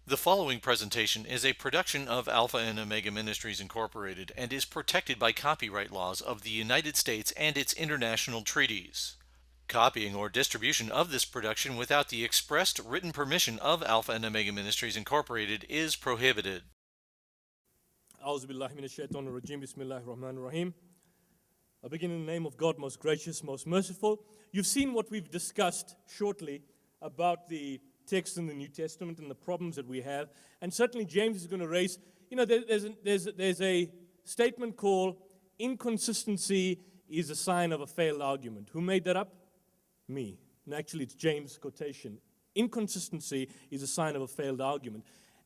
The following presentation is a production of Alpha and Omega Ministries Incorporated and is protected by copyright laws of the United States and its international treaties. Copying or distribution of this production without the expressed written permission of Alpha and Omega Ministries Incorporated is prohibited. A'udhu billahi minash shaitanir rajim. Bismillahir rahmanir rahim. I begin in the name of God, most gracious, most merciful. You've seen what we've discussed shortly about the text in the New Testament and the problems that we have. And certainly James is going to raise, there's a statement called inconsistency is a sign of a failed argument. Who made that up? Me. And actually it's James' quotation. Inconsistency is a sign of a failed argument.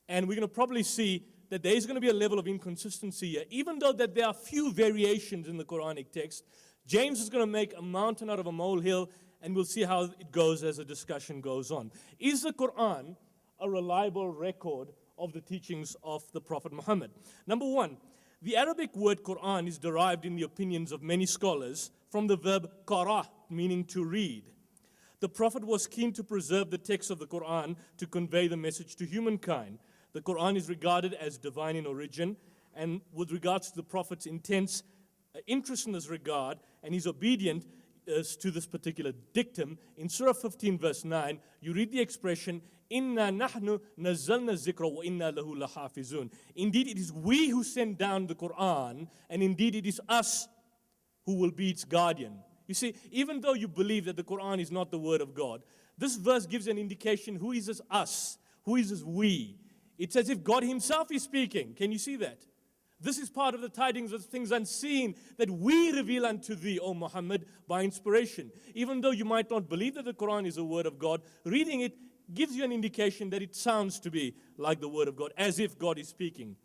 And we're going to probably see that there is going to be a level of inconsistency here. Even though that there are few variations in the Quranic text, James is going to make a mountain out of a molehill, and we'll see how it goes as the discussion goes on. Is the Qur'an a reliable record of the teachings of the Prophet Muhammad? Number one, the Arabic word Qur'an is derived in the opinions of many scholars from the verb qara, meaning to read. The Prophet was keen to preserve the text of the Qur'an to convey the message to humankind. The Qur'an is regarded as divine in origin, and with regards to the Prophet's intense interest in this regard and his obedience to this particular dictum, in Surah 15 verse 9, you read the expression, Inna nahnu nazzalna zikra wa inna lahu lahafizun. Indeed, it is we who send down the Qur'an, and indeed it is us who will be its guardian. You see, even though you believe that the Qur'an is not the word of God, this verse gives an indication who is this us, who is this we. It's as if God himself is speaking. Can you see that? This is part of the tidings of things unseen that we reveal unto thee, O Muhammad, by inspiration. Even though you might not believe that the Quran is a word of God, reading it gives you an indication that it sounds to be like the word of God, as if God is speaking.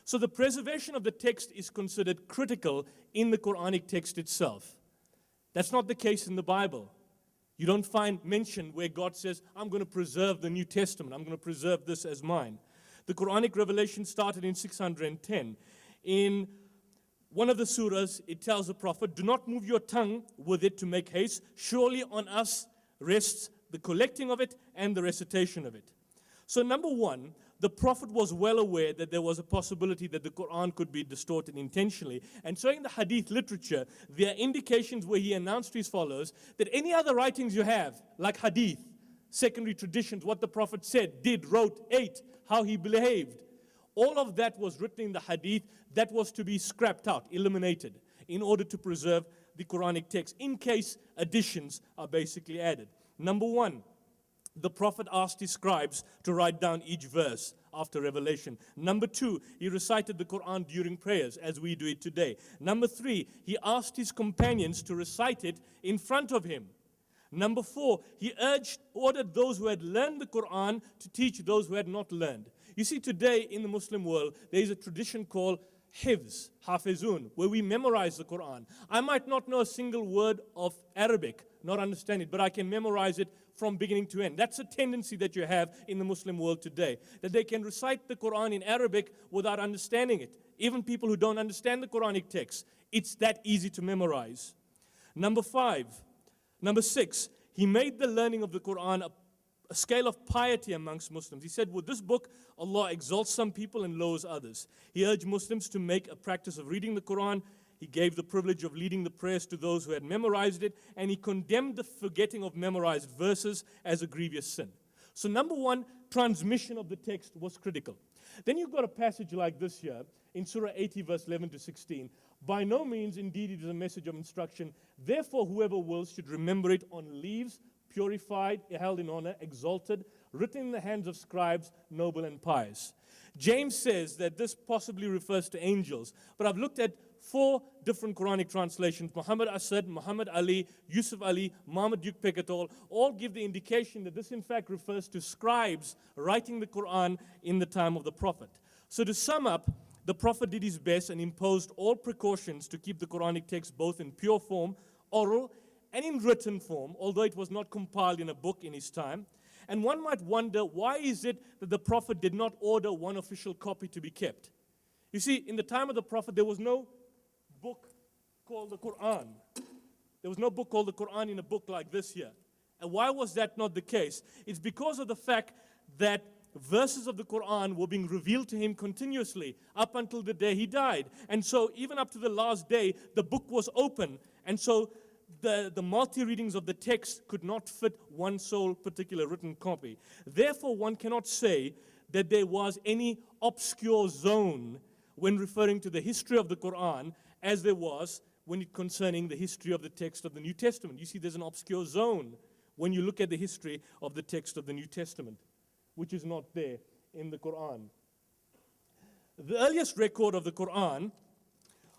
So the preservation of the text is considered critical in the Quranic text itself. That's not the case in the Bible. You don't find mention where God says, I'm going to preserve the New Testament. I'm going to preserve this as mine. The Quranic revelation started in 610. In one of the surahs, it tells the Prophet, do not move your tongue with it to make haste. Surely on us rests the collecting of it and the recitation of it. So number one, the Prophet was well aware that there was a possibility that the Quran could be distorted intentionally. And so in the hadith literature, there are indications where he announced to his followers that any other writings you have, like hadith, secondary traditions, what the Prophet said, did, wrote, ate, how he behaved, all of that was written in the hadith that was to be scrapped out, eliminated, in order to preserve the Quranic text, in case additions are basically added. Number one, the Prophet asked his scribes to write down each verse after revelation. Number two, he recited the Quran during prayers, as we do it today. Number three, he asked his companions to recite it in front of him. Number four, he ordered those who had learned the Quran to teach those who had not learned. You see, today in the Muslim world, there is a tradition called hifz, hafizun, where we memorize the Quran. I might not know a single word of Arabic, not understand it, but I can memorize it from beginning to end. That's a tendency that you have in the Muslim world today, that they can recite the Quran in Arabic without understanding it. Even people who don't understand the Quranic text, it's that easy to memorize. Number six, he made the learning of the Quran a scale of piety amongst Muslims. He said, with this book, Allah exalts some people and lowers others. He urged Muslims to make a practice of reading the Quran. He gave the privilege of leading the prayers to those who had memorized it, and he condemned the forgetting of memorized verses as a grievous sin. So number one, transmission of the text was critical. Then you've got a passage like this here in Surah 80, verse 11 to 16. By no means, indeed, it is a message of instruction. Therefore, whoever wills should remember it on leaves, purified, held in honor, exalted, written in the hands of scribes, noble and pious. James says that this possibly refers to angels, but I've looked at 4 different Quranic translations. Muhammad Asad, Muhammad Ali, Yusuf Ali, Muhammad Duke Pekatol, all give the indication that this in fact refers to scribes writing the Quran in the time of the Prophet. So to sum up, the Prophet did his best and imposed all precautions to keep the Quranic text both in pure form, oral, and in written form, although it was not compiled in a book in his time. And one might wonder, why is it that the Prophet did not order one official copy to be kept? You see, in the time of the Prophet, there was no book called the Qur'an. There was no book called the Qur'an in a book like this here. And why was that not the case? It's because of the fact that verses of the Qur'an were being revealed to him continuously up until the day he died. And so even up to the last day, the book was open. And so the multi-readings of the text could not fit one sole particular written copy. Therefore, one cannot say that there was any obscure zone when referring to the history of the Qur'an as there was when it concerning the history of the text of the New Testament. You see, there's an obscure zone when you look at the history of the text of the New Testament, which is not there in the Qur'an. The earliest record of the Qur'an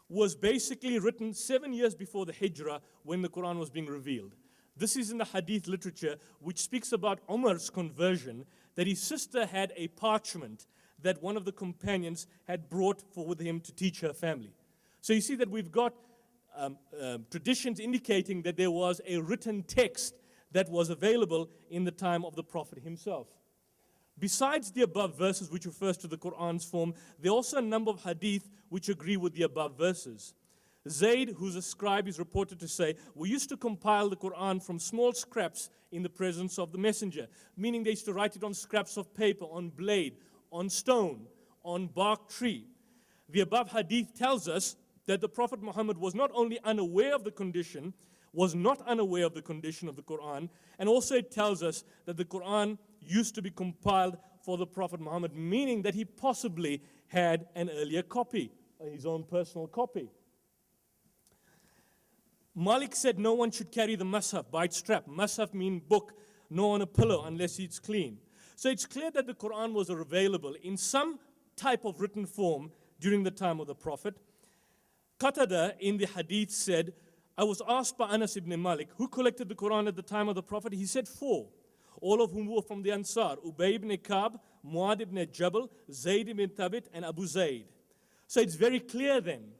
was basically written 7 years before the Hijrah, when the Qur'an was being revealed. This is in the Hadith literature, which speaks about Umar's conversion, that his sister had a parchment that one of the companions had brought with him to teach her family. So you see that we've got traditions indicating that there was a written text that was available in the time of the Prophet himself. Besides the above verses, which refers to the Qur'an's form, there are also a number of hadith which agree with the above verses. Zayd, who's a scribe, is reported to say, we used to compile the Qur'an from small scraps in the presence of the messenger, meaning they used to write it on scraps of paper, on blade, on stone, on bark tree. The above hadith tells us that the Prophet Muhammad was not only unaware of the condition, was not unaware of the condition of the Qur'an, and also it tells us that the Qur'an used to be compiled for the Prophet Muhammad, meaning that he possibly had an earlier copy, his own personal copy. Malik said no one should carry the mushaf by its strap. Mushaf means book, nor on a pillow unless it's clean. So it's clear that the Qur'an was available in some type of written form during the time of the Prophet. Qatada in the hadith said, I was asked by Anas ibn Malik, who collected the Qur'an at the time of the Prophet? He said 4, all of whom were from the Ansar, Ubay ibn Ka'b, Muad ibn Jabal, Zayd ibn Thabit, and Abu Zayd. So it's very clear then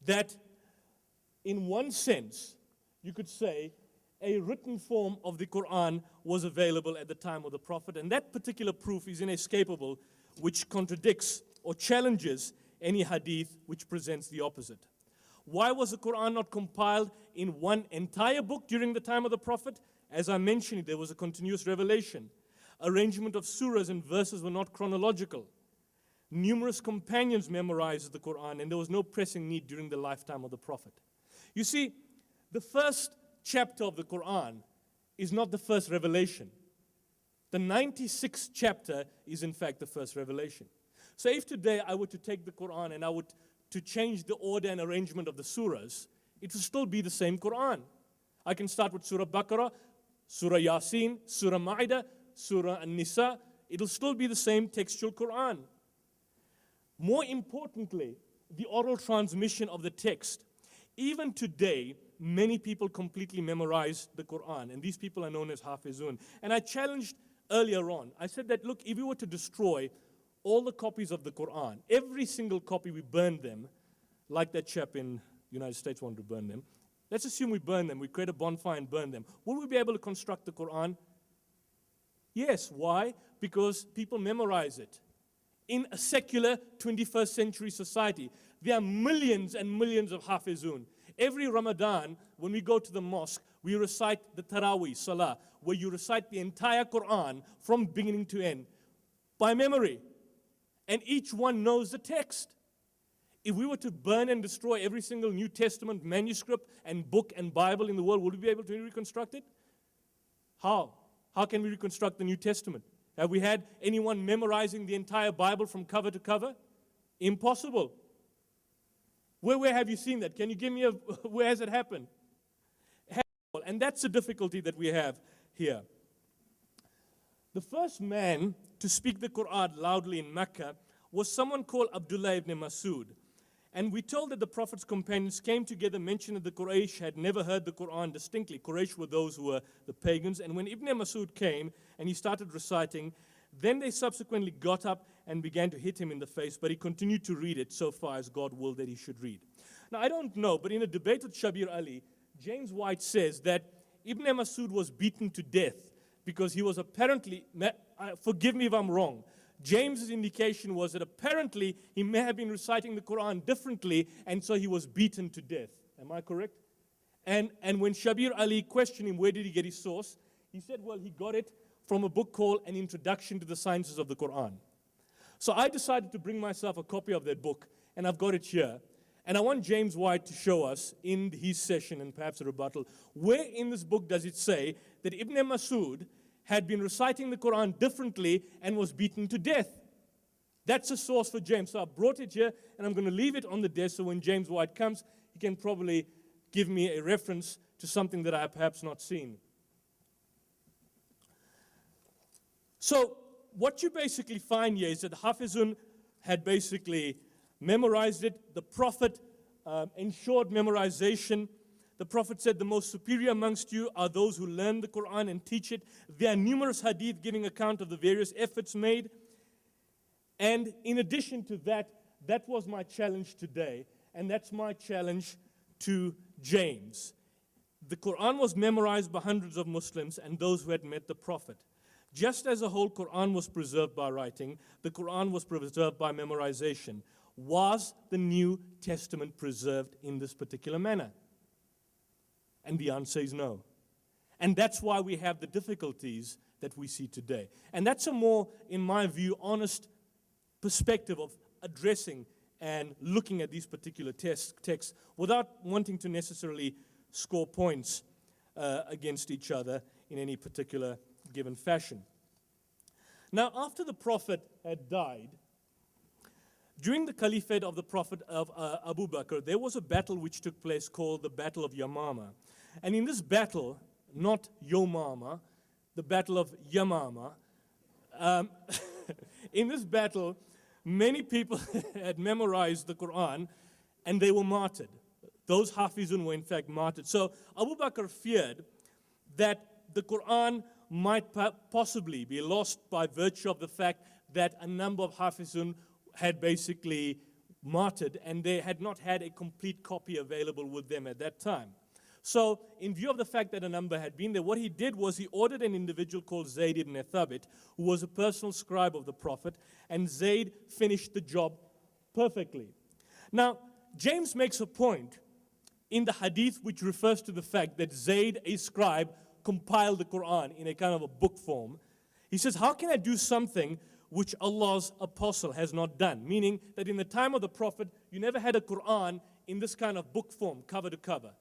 that in one sense, you could say a written form of the Qur'an was available at the time of the Prophet, and that particular proof is inescapable, which contradicts or challenges any hadith which presents the opposite. Why was the Qur'an not compiled in one entire book during the time of the Prophet? As I mentioned, there was a continuous revelation. Arrangement of surahs and verses were not chronological. Numerous companions memorized the Qur'an, and there was no pressing need during the lifetime of the Prophet. You see, the first chapter of the Qur'an is not the first revelation. The 96th chapter is in fact the first revelation. So if today I were to take the Qur'an and I would to change the order and arrangement of the surahs, it will still be the same Qur'an. I can start with Surah Baqarah, Surah Yasin, Surah Ma'idah, Surah An-Nisa. It will still be the same textual Qur'an. More importantly, the oral transmission of the text. Even today, many people completely memorize the Qur'an, and these people are known as Hafizun. And I challenged earlier on, I said that, look, if we were to destroy all the copies of the Qur'an, every single copy, we burn them, like that chap in the United States wanted to burn them. Let's assume we burn them, we create a bonfire and burn them. Will we be able to construct the Qur'an? Yes. Why? Because people memorize it. In a secular 21st century society, there are millions and millions of Hafizun. Every Ramadan, when we go to the mosque, we recite the Taraweeh Salah, where you recite the entire Qur'an from beginning to end by memory. And each one knows the text. If we were to burn and destroy every single New Testament manuscript and book and Bible in the world, would we be able to reconstruct it? How? How can we reconstruct the New Testament? Have we had anyone memorizing the entire Bible from cover to cover? Impossible. Where have you seen that? Can you give me where has it happened? And that's the difficulty that we have here. The first man to speak the Qur'an loudly in Mecca was someone called Abdullah ibn Masud. And we told that the Prophet's companions came together, mentioned that the Quraysh had never heard the Qur'an distinctly. Quraysh were those who were the pagans. And when Ibn Masud came and he started reciting, then they subsequently got up and began to hit him in the face, but he continued to read it so far as God willed that he should read. Now, I don't know, but in a debate with Shabir Ali, James White says that Ibn Masud was beaten to death because he was apparently, forgive me if I'm wrong, James's indication was that apparently he may have been reciting the Qur'an differently, and so he was beaten to death. Am I correct? And when Shabir Ali questioned him, where did he get his source? He said, well, he got it from a book called An Introduction to the Sciences of the Qur'an. So I decided to bring myself a copy of that book, and I've got it here. And I want James White to show us in his session, and perhaps a rebuttal, where in this book does it say that Ibn Masud had been reciting the Qur'an differently and was beaten to death. That's a source for James. So I brought it here, and I'm going to leave it on the desk so when James White comes, he can probably give me a reference to something that I have perhaps not seen. So what you basically find here is that Hafizun had basically memorized it. The Prophet ensured memorization. The Prophet said, the most superior amongst you are those who learn the Qur'an and teach it. There are numerous hadith giving account of the various efforts made. And in addition to that, that was my challenge today. And that's my challenge to James. The Qur'an was memorized by hundreds of Muslims and those who had met the Prophet. Just as the whole Qur'an was preserved by writing, the Qur'an was preserved by memorization. Was the New Testament preserved in this particular manner? And the answer is no. And that's why we have the difficulties that we see today. And that's a more, in my view, honest perspective of addressing and looking at these particular texts without wanting to necessarily score points against each other in any particular given fashion. Now, after the Prophet had died, during the caliphate of the Prophet of Abu Bakr, there was a battle which took place called the Battle of Yamama. And in this battle, not Yomama, the Battle of Yamama, in this battle, many people had memorized the Qur'an and they were martyred. Those Hafizun were in fact martyred. So Abu Bakr feared that the Qur'an might possibly be lost by virtue of the fact that a number of Hafizun had basically martyred and they had not had a complete copy available with them at that time. So in view of the fact that a number had been there, what he did was he ordered an individual called Zayd ibn Thabit, who was a personal scribe of the Prophet, and Zayd finished the job perfectly. Now, James makes a point in the hadith which refers to the fact that Zayd, a scribe, compiled the Qur'an in a kind of a book form. He says, how can I do something which Allah's apostle has not done? Meaning that in the time of the Prophet, you never had a Qur'an in this kind of book form, cover to cover.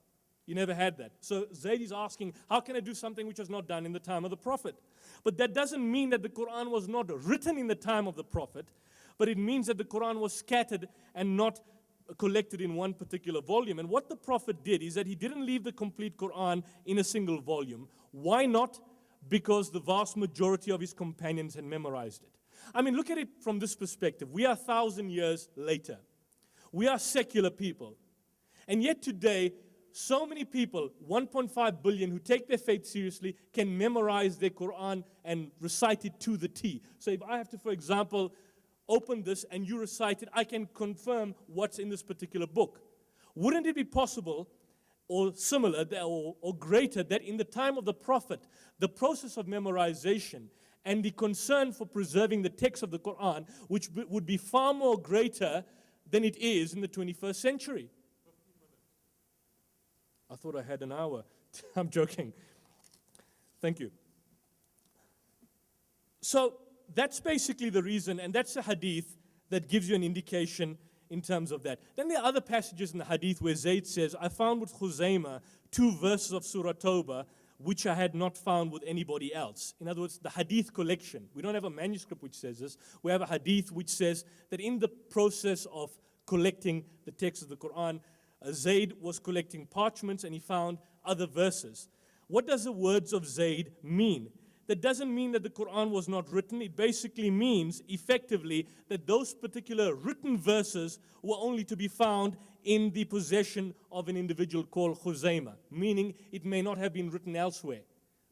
You never had that. So Zayd is asking, how can I do something which was not done in the time of the Prophet? But that doesn't mean that the Qur'an was not written in the time of the Prophet, but it means that the Qur'an was scattered and not collected in one particular volume. And what the Prophet did is that he didn't leave the complete Qur'an in a single volume. Why not? Because the vast majority of his companions had memorized it. I mean, look at it from this perspective. We are 1,000 years later. We are secular people. And yet today, so many people, 1.5 billion, who take their faith seriously, can memorize their Qur'an and recite it to the T. So if I have to, for example, open this and you recite it, I can confirm what's in this particular book. Wouldn't it be possible or similar or greater that in the time of the Prophet, the process of memorization and the concern for preserving the text of the Qur'an, which would be far more greater than it is in the 21st century? I thought I had an hour. I'm joking. Thank you. So that's basically the reason, and that's a hadith that gives you an indication in terms of that. Then there are other passages in the hadith where Zayd says, I found with Khuzaymah 2 verses of Surah Tawbah which I had not found with anybody else. In other words, the hadith collection. We don't have a manuscript which says this. We have a hadith which says that in the process of collecting the text of the Qur'an, Zayd was collecting parchments and he found other verses. What does the words of Zayd mean? That doesn't mean that the Qur'an was not written. It basically means, effectively, that those particular written verses were only to be found in the possession of an individual called Khuzaymah, meaning it may not have been written elsewhere,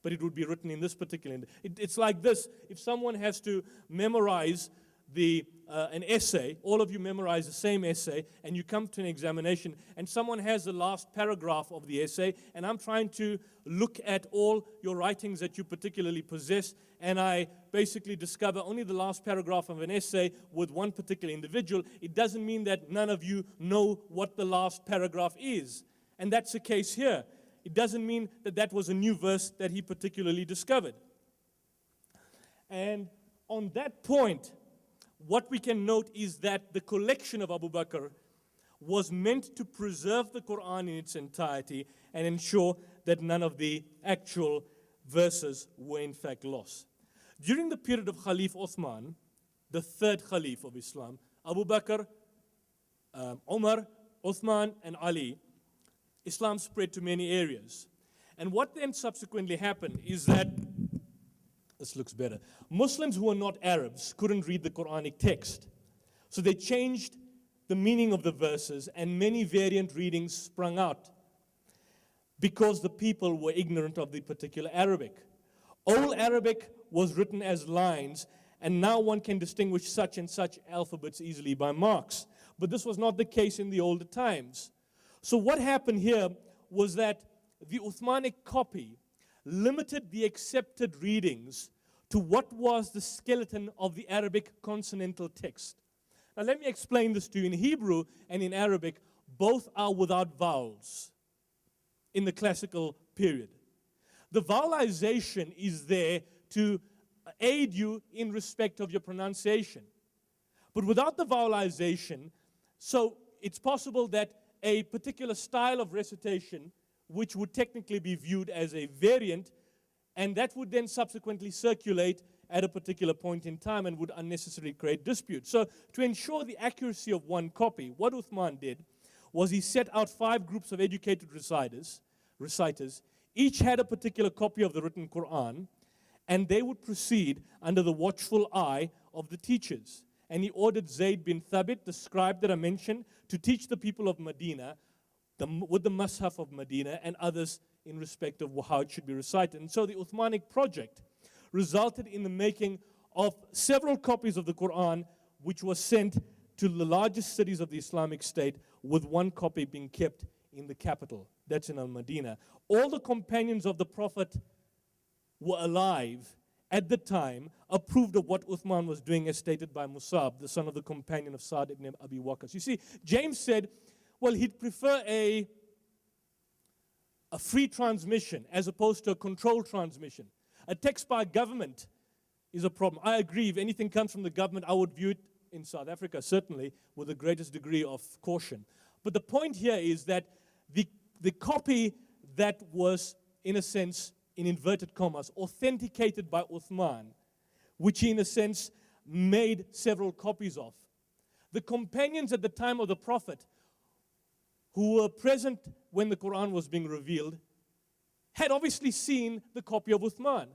but it would be written in this particular. It's like this. If someone has to memorize an essay, all of you memorize the same essay, and you come to an examination, and someone has the last paragraph of the essay, and I'm trying to look at all your writings that you particularly possess, and I basically discover only the last paragraph of an essay with one particular individual. It doesn't mean that none of you know what the last paragraph is. And that's the case here. It doesn't mean that that was a new verse that he particularly discovered. And on that point, what we can note is that the collection of Abu Bakr was meant to preserve the Qur'an in its entirety and ensure that none of the actual verses were in fact lost. During the period of Khalif Uthman, the third Khalif of Islam, Abu Bakr, Umar, Uthman, and Ali, Islam spread to many areas. And what then subsequently happened is that, this looks better, Muslims who were not Arabs couldn't read the Quranic text. So they changed the meaning of the verses, and many variant readings sprung out because the people were ignorant of the particular Arabic. Old Arabic was written as lines, and now one can distinguish such and such alphabets easily by marks. But this was not the case in the older times. So what happened here was that the Uthmanic copy limited the accepted readings to what was the skeleton of the Arabic consonantal text. Now let me explain this to you. In Hebrew and in Arabic, both are without vowels in the classical period. The vowelization is there to aid you in respect of your pronunciation. But without the vowelization, so it's possible that a particular style of recitation, which would technically be viewed as a variant, and that would then subsequently circulate at a particular point in time and would unnecessarily create dispute. So to ensure the accuracy of one copy, what Uthman did was he set out 5 groups of educated reciters. Each had a particular copy of the written Qur'an, and they would proceed under the watchful eye of the teachers. And he ordered Zayd bin Thabit, the scribe that I mentioned, to teach the people of Medina with the Mus'haf of Medina and others in respect of how it should be recited. And so the Uthmanic project resulted in the making of several copies of the Qur'an, which was sent to the largest cities of the Islamic State, with one copy being kept in the capital. That's in Al-Madinah. All the companions of the Prophet were alive at the time, approved of what Uthman was doing, as stated by Musab, the son of the companion of Sa'd ibn Abi Waqqas. You see, James said, well, he'd prefer a free transmission as opposed to a controlled transmission. A text by government is a problem. I agree, if anything comes from the government, I would view it in South Africa, certainly, with the greatest degree of caution. But the point here is that the copy that was, in a sense, in inverted commas, authenticated by Uthman, which he, in a sense, made several copies of. The companions at the time of the Prophet, who were present when the Quran was being revealed, had obviously seen the copy of Uthman.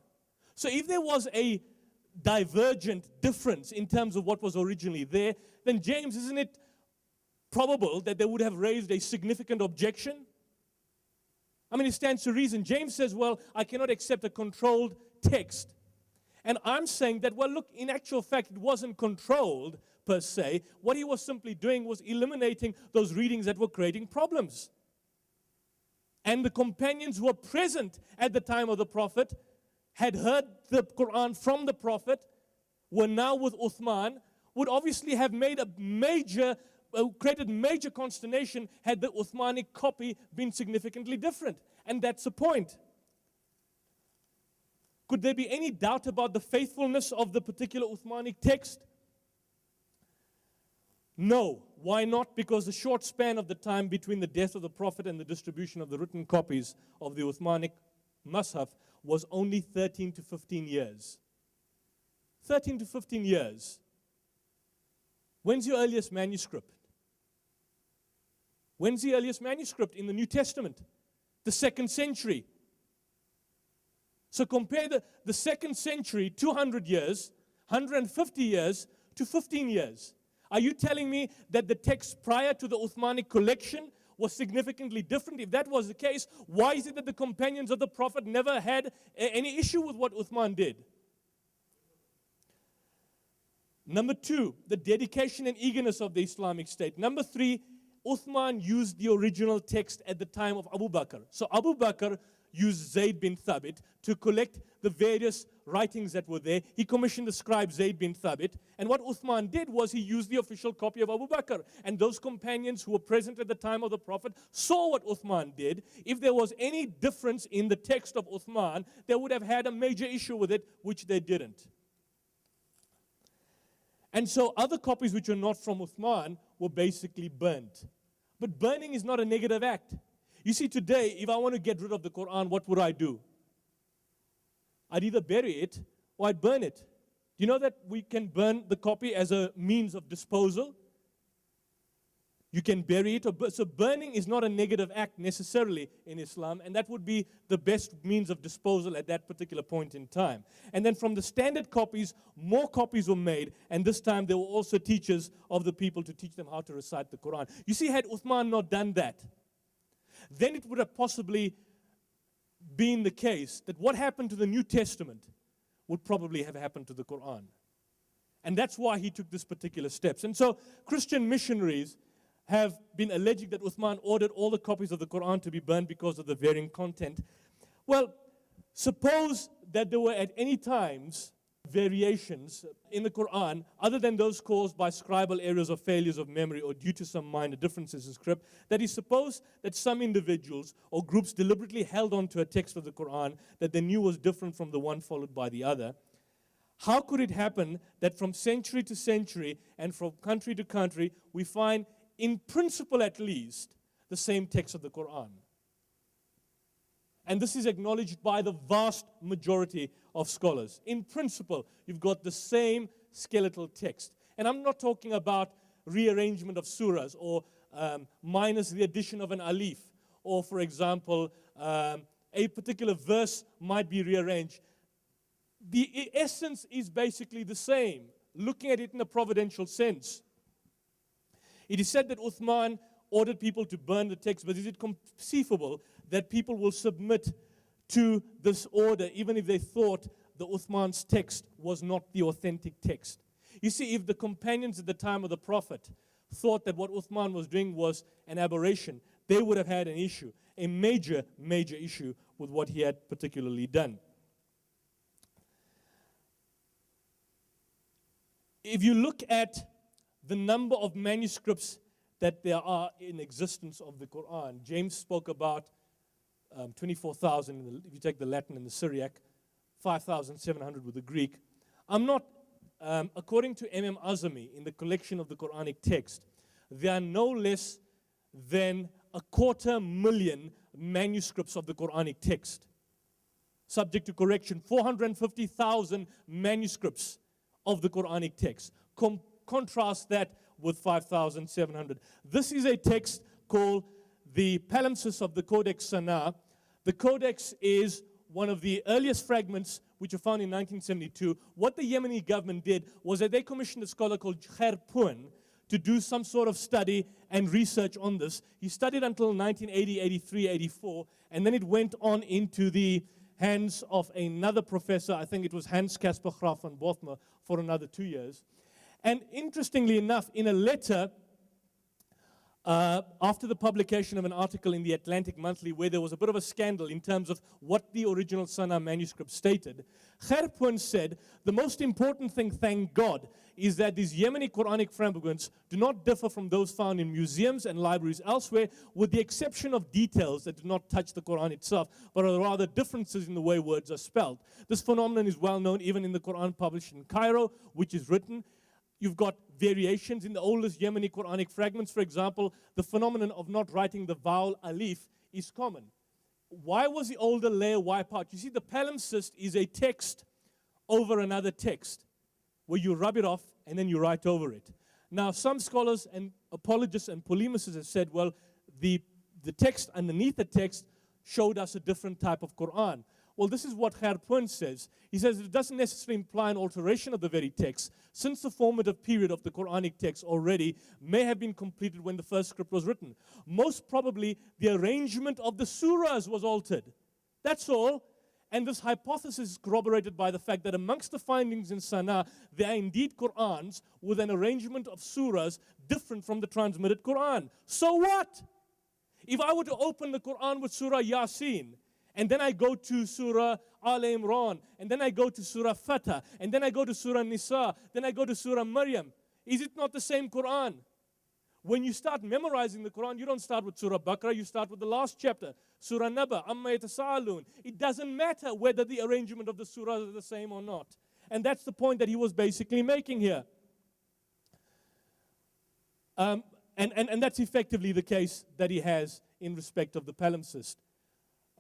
So if there was a divergent difference in terms of what was originally there, then James, isn't it probable that they would have raised a significant objection? I mean, it stands to reason. James says, well, I cannot accept a controlled text. And I'm saying that, well, look, in actual fact, it wasn't controlled per se. What he was simply doing was eliminating those readings that were creating problems. And the companions who were present at the time of the Prophet, had heard the Quran from the Prophet, were now with Uthman, would obviously have made a created major consternation had the Uthmanic copy been significantly different. And that's the point. Could there be any doubt about the faithfulness of the particular Uthmanic text? No. Why not? Because the short span of the time between the death of the Prophet and the distribution of the written copies of the Uthmanic Mus'haf was only 13 to 15 years. 13 to 15 years. When's your earliest manuscript? When's the earliest manuscript in the New Testament? The 2nd century. So compare the 2nd century, 200 years, 150 years to 15 years. Are you telling me that the text prior to the Uthmanic collection was significantly different? If that was the case, why is it that the companions of the Prophet never had any issue with what Uthman did? Number 2, the dedication and eagerness of the Islamic State. Number 3, Uthman used the original text at the time of Abu Bakr. So Abu Bakr used Zayd bin Thabit to collect the various writings that were there. He commissioned the scribe Zayd bin Thabit. And what Uthman did was he used the official copy of Abu Bakr. And those companions who were present at the time of the Prophet saw what Uthman did. If there was any difference in the text of Uthman, they would have had a major issue with it, which they didn't. And so other copies which are not from Uthman were basically burnt. But burning is not a negative act. You see, today, if I want to get rid of the Qur'an, what would I do? I'd either bury it or I'd burn it. Do you know that we can burn the copy as a means of disposal? You can bury it. So burning is not a negative act necessarily in Islam, and that would be the best means of disposal at that particular point in time. And then from the standard copies, more copies were made, and this time there were also teachers of the people to teach them how to recite the Quran. You see, had Uthman not done that, then it would have possibly been the case that what happened to the New Testament would probably have happened to the Quran. And that's why he took this particular steps. And so Christian missionaries have been alleging that Uthman ordered all the copies of the Quran to be burned because of the varying content. Well, suppose that there were at any times variations in the Quran other than those caused by scribal errors or failures of memory or due to some minor differences in script, that is, suppose that some individuals or groups deliberately held on to a text of the Quran that they knew was different from the one followed by the other. How could it happen that from century to century and from country to country we find, in principle at least, the same text of the Quran? And this is acknowledged by the vast majority of scholars. In principle, you've got the same skeletal text. And I'm not talking about rearrangement of surahs or minus the addition of an alif. Or, for example, a particular verse might be rearranged. The essence is basically the same, looking at it in a providential sense. It is said that Uthman ordered people to burn the text, but is it conceivable that people will submit to this order even if they thought the Uthman's text was not the authentic text? You see, if the companions at the time of the Prophet thought that what Uthman was doing was an aberration, they would have had an issue, a major, major issue with what he had particularly done. If you look at the number of manuscripts that there are in existence of the Quran, James spoke about 24,000, if you take the Latin and the Syriac, 5,700 with the Greek. According to M.M. Azami, in the collection of the Quranic text, there are no less than 250,000 manuscripts of the Quranic text. Subject to correction, 450,000 manuscripts of the Quranic text. Contrast that with 5,700. This is a text called the palimpsest of the Codex Sana. The Codex is one of the earliest fragments which were found in 1972. What the Yemeni government did was that they commissioned a scholar called Khair Pun to do some sort of study and research on this. He studied until 1980, 83, 84, and then it went on into the hands of another professor, I think it was Hans Caspar Graf van Bothmer, for another 2 years. And interestingly enough, in a letter after the publication of an article in the Atlantic Monthly where there was a bit of a scandal in terms of what the original Sana manuscript stated, Khair Pun said, the most important thing, thank God, is that these Yemeni Quranic fragments do not differ from those found in museums and libraries elsewhere, with the exception of details that do not touch the Quran itself, but are rather differences in the way words are spelled. This phenomenon is well known even in the Quran published in Cairo, which is written. You've got variations in the oldest Yemeni Quranic fragments. For example, the phenomenon of not writing the vowel alif is common. Why was the older layer wiped out? You see, the palimpsest is a text over another text where you rub it off and then you write over it. Now, some scholars and apologists and polemicists have said, well, the text underneath the text showed us a different type of Quran. Well, this is what Khair Pun says. He says it doesn't necessarily imply an alteration of the very text, since the formative period of the Quranic text already may have been completed when the first script was written. Most probably, the arrangement of the surahs was altered. That's all. And this hypothesis is corroborated by the fact that amongst the findings in Sana, there are indeed Qur'ans with an arrangement of surahs different from the transmitted Qur'an. So what? If I were to open the Qur'an with Surah Yasin, and then I go to Surah Al Imran, and then I go to Surah Fatah, and then I go to Surah Nisa, then I go to Surah Maryam, is it not the same Qur'an? When you start memorizing the Quran, you don't start with Surah Baqarah, you start with the last chapter, Surah Naba, Amma Yatasa'alun. It doesn't matter whether the arrangement of the surahs are the same or not. And that's the point that he was basically making here. And that's effectively the case that he has in respect of the palimpsest.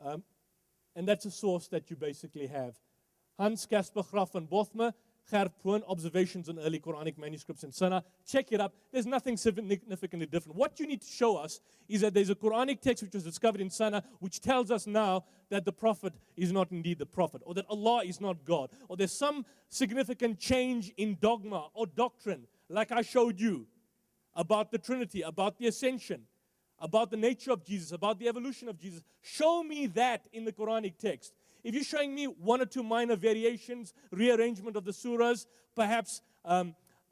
And that's a source that you basically have. Hans Casper Graf van Bothme, Gerpoon, Observations on Early Quranic Manuscripts in Sunnah. Check it up. There's nothing significantly different. What you need to show us is that there's a Quranic text which was discovered in Sunnah which tells us now that the Prophet is not indeed the Prophet, or that Allah is not God, or there's some significant change in dogma or doctrine, like I showed you, about the Trinity, about the Ascension, about the nature of Jesus, about the evolution of Jesus. Show me that in the Quranic text. If you're showing me one or two minor variations, rearrangement of the surahs, perhaps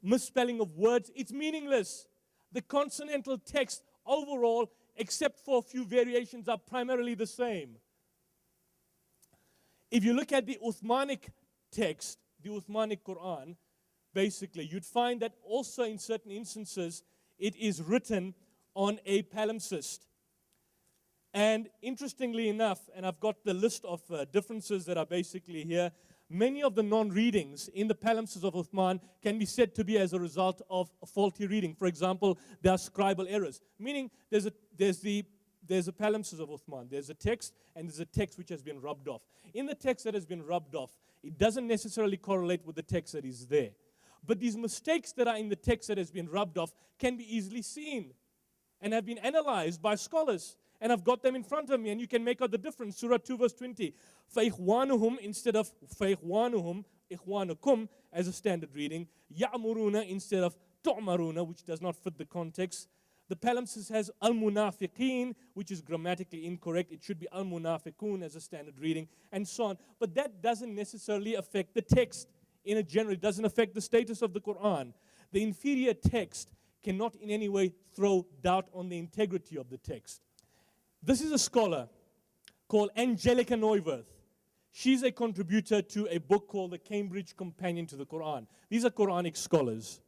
misspelling of words, it's meaningless. The consonantal text overall, except for a few variations, are primarily the same. If you look at the Uthmanic text, the Uthmanic Qur'an, basically, you'd find that also in certain instances, it is written on a palimpsest. And interestingly enough, and I've got the list of differences that are basically here, many of the non-readings in the palimpsest of Uthman can be said to be as a result of a faulty reading. For example, there are scribal errors, meaning there's a palimpsest of Uthman. There's a text, and there's a text which has been rubbed off. In the text that has been rubbed off, it doesn't necessarily correlate with the text that is there. But these mistakes that are in the text that has been rubbed off can be easily seen and have been analyzed by scholars. And I've got them in front of me, and you can make out the difference. Surah 2, verse 20. فَإِخْوَانُهُمْ instead of فَإِخْوَانُهُمْ إِخْوَانُكُمْ as a standard reading. يَعْمُرُونَ instead of تُعْمَرُونَ, which does not fit the context. The palimpsest has al-munafiqeen, which is grammatically incorrect. It should be al-munafiqun as a standard reading, and so on. But that doesn't necessarily affect the text in a general. It doesn't affect the status of the Qur'an. The inferior text cannot in any way throw doubt on the integrity of the text. This is a scholar called Angelica Neuwirth. She's a contributor to a book called The Cambridge Companion to the Qur'an. These are Quranic scholars.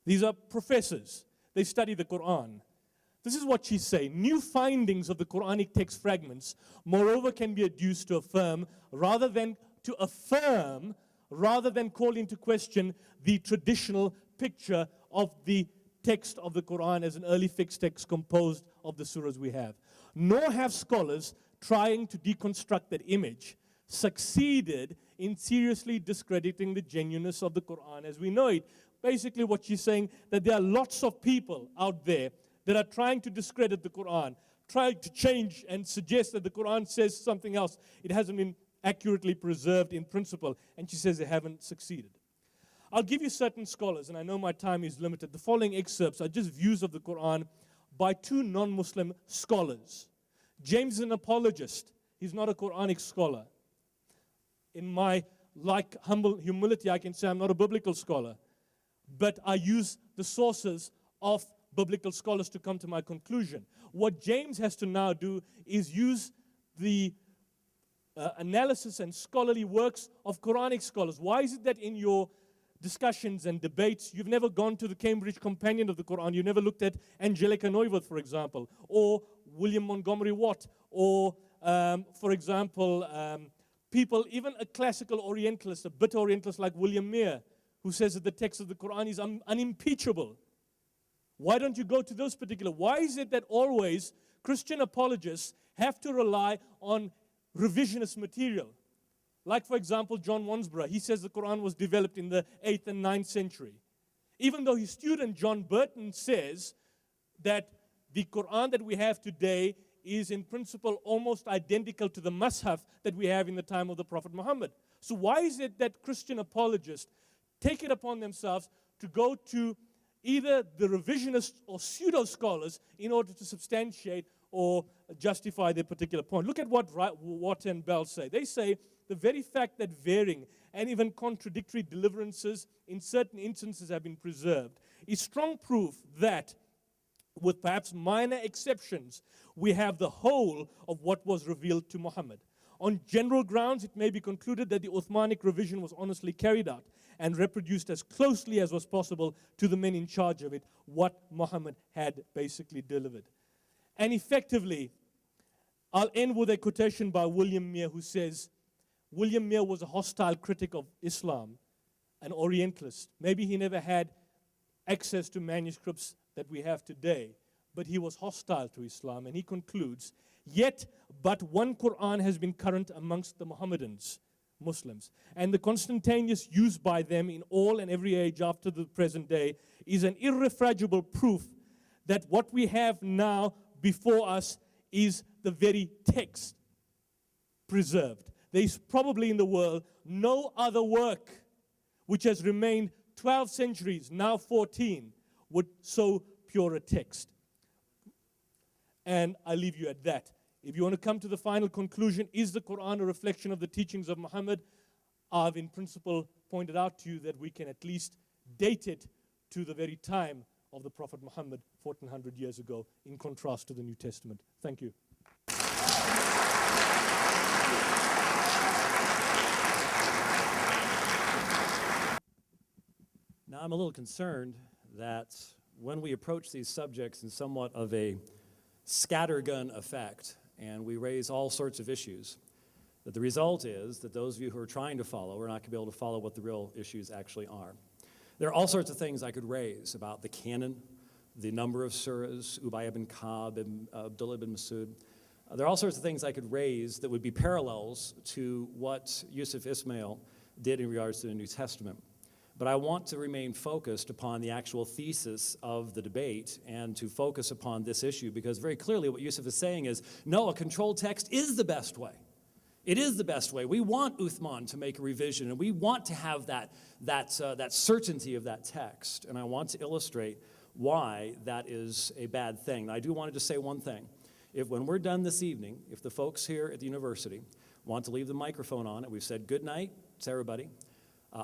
These are professors. They study the Qur'an. This is what she's saying. New findings of the Quranic text fragments, moreover, can be adduced to affirm rather than call into question the traditional picture of the text of the Qur'an as an early fixed text composed of the surahs we have. Nor have scholars trying to deconstruct that image succeeded in seriously discrediting the genuineness of the Qur'an as we know it. Basically what she's saying, that there are lots of people out there that are trying to discredit the Qur'an, trying to change and suggest that the Qur'an says something else. It hasn't been accurately preserved in principle, and she says they haven't succeeded. I'll give you certain scholars, and I know my time is limited. The following excerpts are just views of the Qur'an by two non-Muslim scholars. James is an apologist. He's not a Quranic scholar. In my humble humility, I can say I'm not a biblical scholar, but I use the sources of biblical scholars to come to my conclusion. What James has to now do is use the analysis and scholarly works of Quranic scholars. Why is it that in your discussions and debates, you've never gone to the Cambridge Companion of the Qur'an, you never looked at Angelica Neuwirth, for example, or William Montgomery Watt, or, for example, people, even a classical Orientalist, a bitter Orientalist like William Mere, who says that the text of the Qur'an is unimpeachable. Why don't you go to those particular? Why is it that always Christian apologists have to rely on revisionist material? Like, for example, John Wansborough, he says the Qur'an was developed in the 8th and 9th century. Even though his student, John Burton, says that the Qur'an that we have today is in principle almost identical to the Mus'haf that we have in the time of the Prophet Muhammad. So why is it that Christian apologists take it upon themselves to go to either the revisionist or pseudo-scholars in order to substantiate or justify their particular point? Look at what Watt and Bell say. They say the very fact that varying and even contradictory deliverances in certain instances have been preserved is strong proof that, with perhaps minor exceptions, we have the whole of what was revealed to Muhammad. On general grounds, it may be concluded that the Uthmanic revision was honestly carried out and reproduced as closely as was possible to the men in charge of it, what Muhammad had basically delivered. And effectively, I'll end with a quotation by William Mere, who says, William Mere was a hostile critic of Islam, an Orientalist. Maybe he never had access to manuscripts that we have today, but he was hostile to Islam, and he concludes, yet but one Qur'an has been current amongst the Mohammedans, Muslims, and the Constantaneous use by them in all and every age after the present day is an irrefragable proof that what we have now before us is the very text preserved. There is probably in the world no other work which has remained 12 centuries, now 14, with so pure a text. And I leave you at that. If you want to come to the final conclusion, is the Quran a reflection of the teachings of Muhammad? I've in principle pointed out to you that we can at least date it to the very time of the Prophet Muhammad 1400 years ago, in contrast to the New Testament. Thank you. Now, I'm a little concerned that when we approach these subjects in somewhat of a scattergun effect, and we raise all sorts of issues, that the result is that those of you who are trying to follow are not going to be able to follow what the real issues actually are. There are all sorts of things I could raise about the canon, the number of surahs, Ubay ibn Ka'b, Abdullah ibn Masud. There are all sorts of things I could raise that would be parallels to what Yusuf Ismail did in regards to the New Testament. But I want to remain focused upon the actual thesis of the debate and to focus upon this issue, because very clearly what Yusuf is saying is, no, a controlled text is the best way. It is the best way. We want Uthman to make a revision, and we want to have that certainty of that text. And I want to illustrate why that is a bad thing. Now, I do want to just say one thing. If when we're done this evening, if the folks here at the university want to leave the microphone on, and we've said good night to everybody,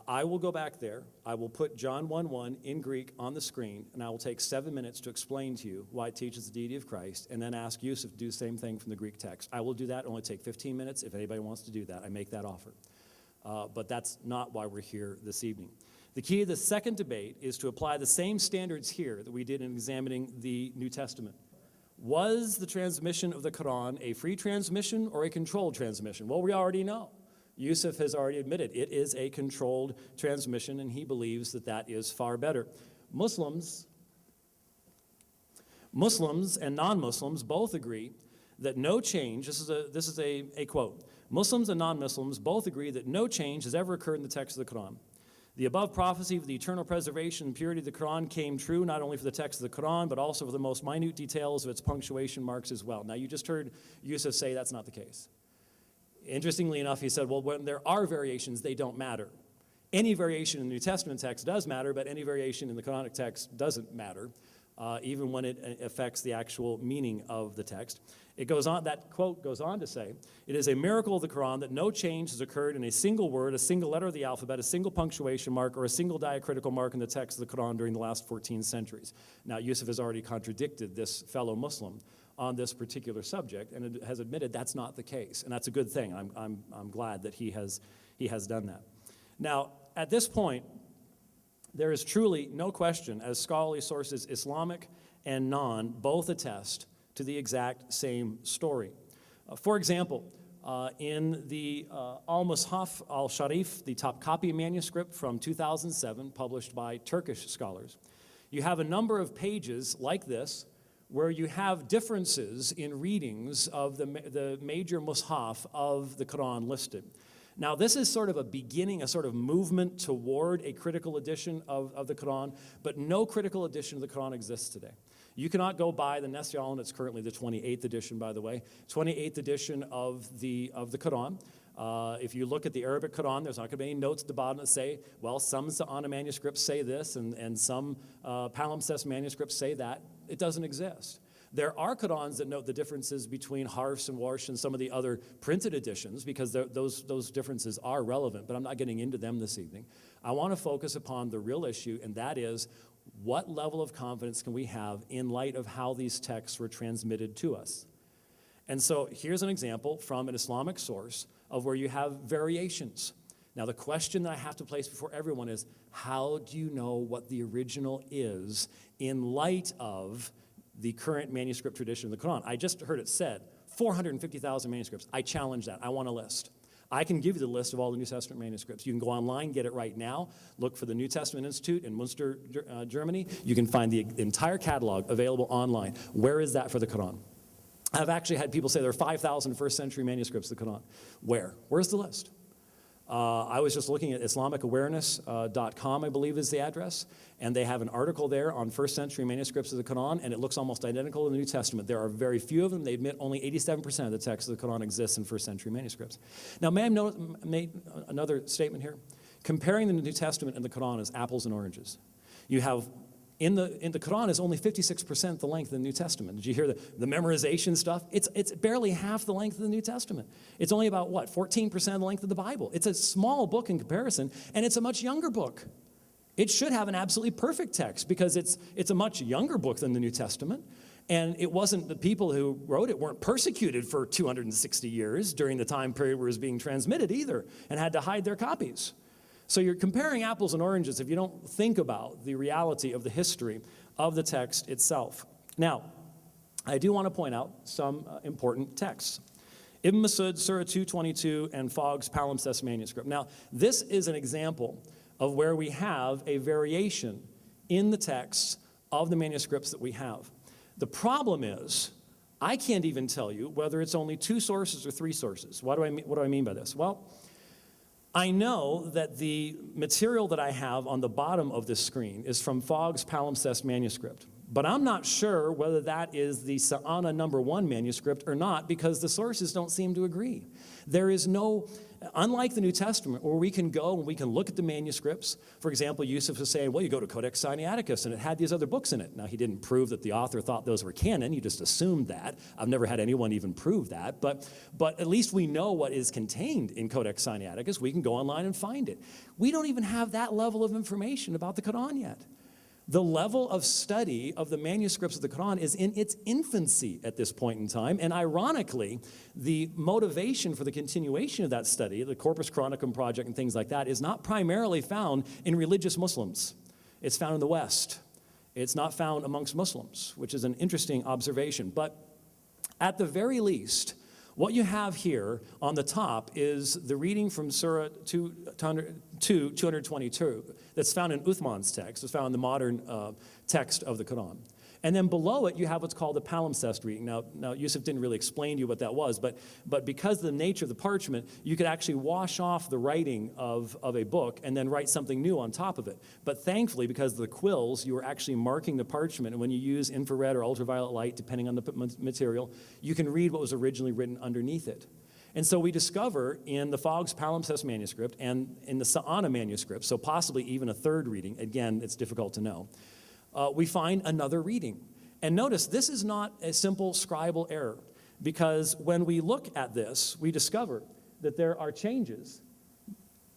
I will go back there, I will put John 1:1 in Greek on the screen, and I will take 7 minutes to explain to you why it teaches the deity of Christ, and then ask Yusuf to do the same thing from the Greek text. I will do that, only take 15 minutes. If anybody wants to do that, I make that offer. But that's not why we're here this evening. The key to the second debate is to apply the same standards here that we did in examining the New Testament. Was the transmission of the Quran a free transmission or a controlled transmission? Well, we already know. Yusuf has already admitted it is a controlled transmission, and he believes that that is far better. Muslims and non-Muslims both agree that no change, this is a quote, Muslims and non-Muslims both agree that no change has ever occurred in the text of the Quran. The above prophecy of the eternal preservation and purity of the Quran came true not only for the text of the Quran, but also for the most minute details of its punctuation marks as well. Now, you just heard Yusuf say that's not the case. Interestingly enough, he said, well, when there are variations, they don't matter. Any variation in the New Testament text does matter, but any variation in the Quranic text doesn't matter, even when it affects the actual meaning of the text. It goes on, that quote goes on to say, it is a miracle of the Quran that no change has occurred in a single word, a single letter of the alphabet, a single punctuation mark, or a single diacritical mark in the text of the Quran during the last 14 centuries. Now, Yusuf has already contradicted this fellow Muslim on this particular subject, and it has admitted that's not the case, and that's a good thing. I'm glad that he has done that. Now, at this point, there is truly no question, as scholarly sources, Islamic and non, both attest to the exact same story. For example, in the Al-Mushaf al-Sharif, the Topkapi manuscript from 2007, published by Turkish scholars, you have a number of pages like this, where you have differences in readings of the major mushaf of the Quran listed. Now, this is sort of a beginning, a sort of movement toward a critical edition of the Quran, but no critical edition of the Quran exists today. You cannot go buy the Nesyal, and it's currently the 28th edition, by the way, 28th edition of the Quran. If you look at the Arabic Quran, there's not going to be any notes at the bottom that say, well, some Sa'ana manuscripts say this, and some palimpsest manuscripts say that. It doesn't exist. There are Qurans that note the differences between Harsh and Warsh and some of the other printed editions, because those differences are relevant, but I'm not getting into them this evening. I want to focus upon the real issue, and that is, what level of confidence can we have in light of how these texts were transmitted to us? And so here's an example from an Islamic source of where you have variations. Now, the question that I have to place before everyone is, how do you know what the original is in light of the current manuscript tradition of the Quran? I just heard it said, 450,000 manuscripts. I challenge that. I want a list. I can give you the list of all the New Testament manuscripts. You can go online, get it right now. Look for the New Testament Institute in Munster, Germany. You can find the entire catalog available online. Where is that for the Quran? I've actually had people say there are 5,000 first century manuscripts of the Quran. Where? Where's the list? I was just looking at IslamicAwareness.com, I believe is the address, and they have an article there on first century manuscripts of the Quran, and it looks almost identical to the New Testament. There are very few of them. They admit only 87% of the text of the Quran exists in first century manuscripts. Now, may I make another statement here? Comparing the New Testament and the Quran is apples and oranges. You have in the Quran is only 56% the length of the New Testament. Did you hear the memorization stuff? It's barely half the length of the New Testament. It's only about, 14% of the length of the Bible. It's a small book in comparison, and it's a much younger book. It should have an absolutely perfect text because it's a much younger book than the New Testament. And it wasn't the people who wrote it weren't persecuted for 260 years during the time period where it was being transmitted either and had to hide their copies. So you're comparing apples and oranges if you don't think about the reality of the history of the text itself. Now, I do want to point out some important texts. Ibn Masud, Surah 222, and Fogg's palimpsest manuscript. Now, this is an example of where we have a variation in the texts of the manuscripts that we have. The problem is, I can't even tell you whether it's only 2 sources or 3 sources. What do I mean by this? Well, I know that the material that I have on the bottom of this screen is from Fogg's palimpsest manuscript, but I'm not sure whether that is the Sa'ana number 1 manuscript or not because the sources don't seem to agree. There is no, unlike the New Testament, where we can go and we can look at the manuscripts. For example, Yusuf was saying, well, you go to Codex Sinaiticus, and it had these other books in it. Now, he didn't prove that the author thought those were canon. He just assumed that. I've never had anyone even prove that. But at least we know what is contained in Codex Sinaiticus. We can go online and find it. We don't even have that level of information about the Quran yet. The level of study of the manuscripts of the Quran is in its infancy at this point in time, and ironically, the motivation for the continuation of that study, the Corpus Chronicum Project and things like that, is not primarily found in religious Muslims. It's found in the West. It's not found amongst Muslims, which is an interesting observation. But at the very least, what you have here on the top is the reading from Surah 222 that's found in Uthman's text. It's found in the modern text of the Quran. And then below it, you have what's called the palimpsest reading. Now Yusuf didn't really explain to you what that was, but because of the nature of the parchment, you could actually wash off the writing of a book and then write something new on top of it. But thankfully, because of the quills, you are actually marking the parchment, and when you use infrared or ultraviolet light, depending on the material, you can read what was originally written underneath it. And so we discover in the Fogg's palimpsest manuscript and in the Sa'ana manuscript, so possibly even a third reading, again, it's difficult to know, we find another reading. And notice, this is not a simple scribal error, because when we look at this, we discover that there are changes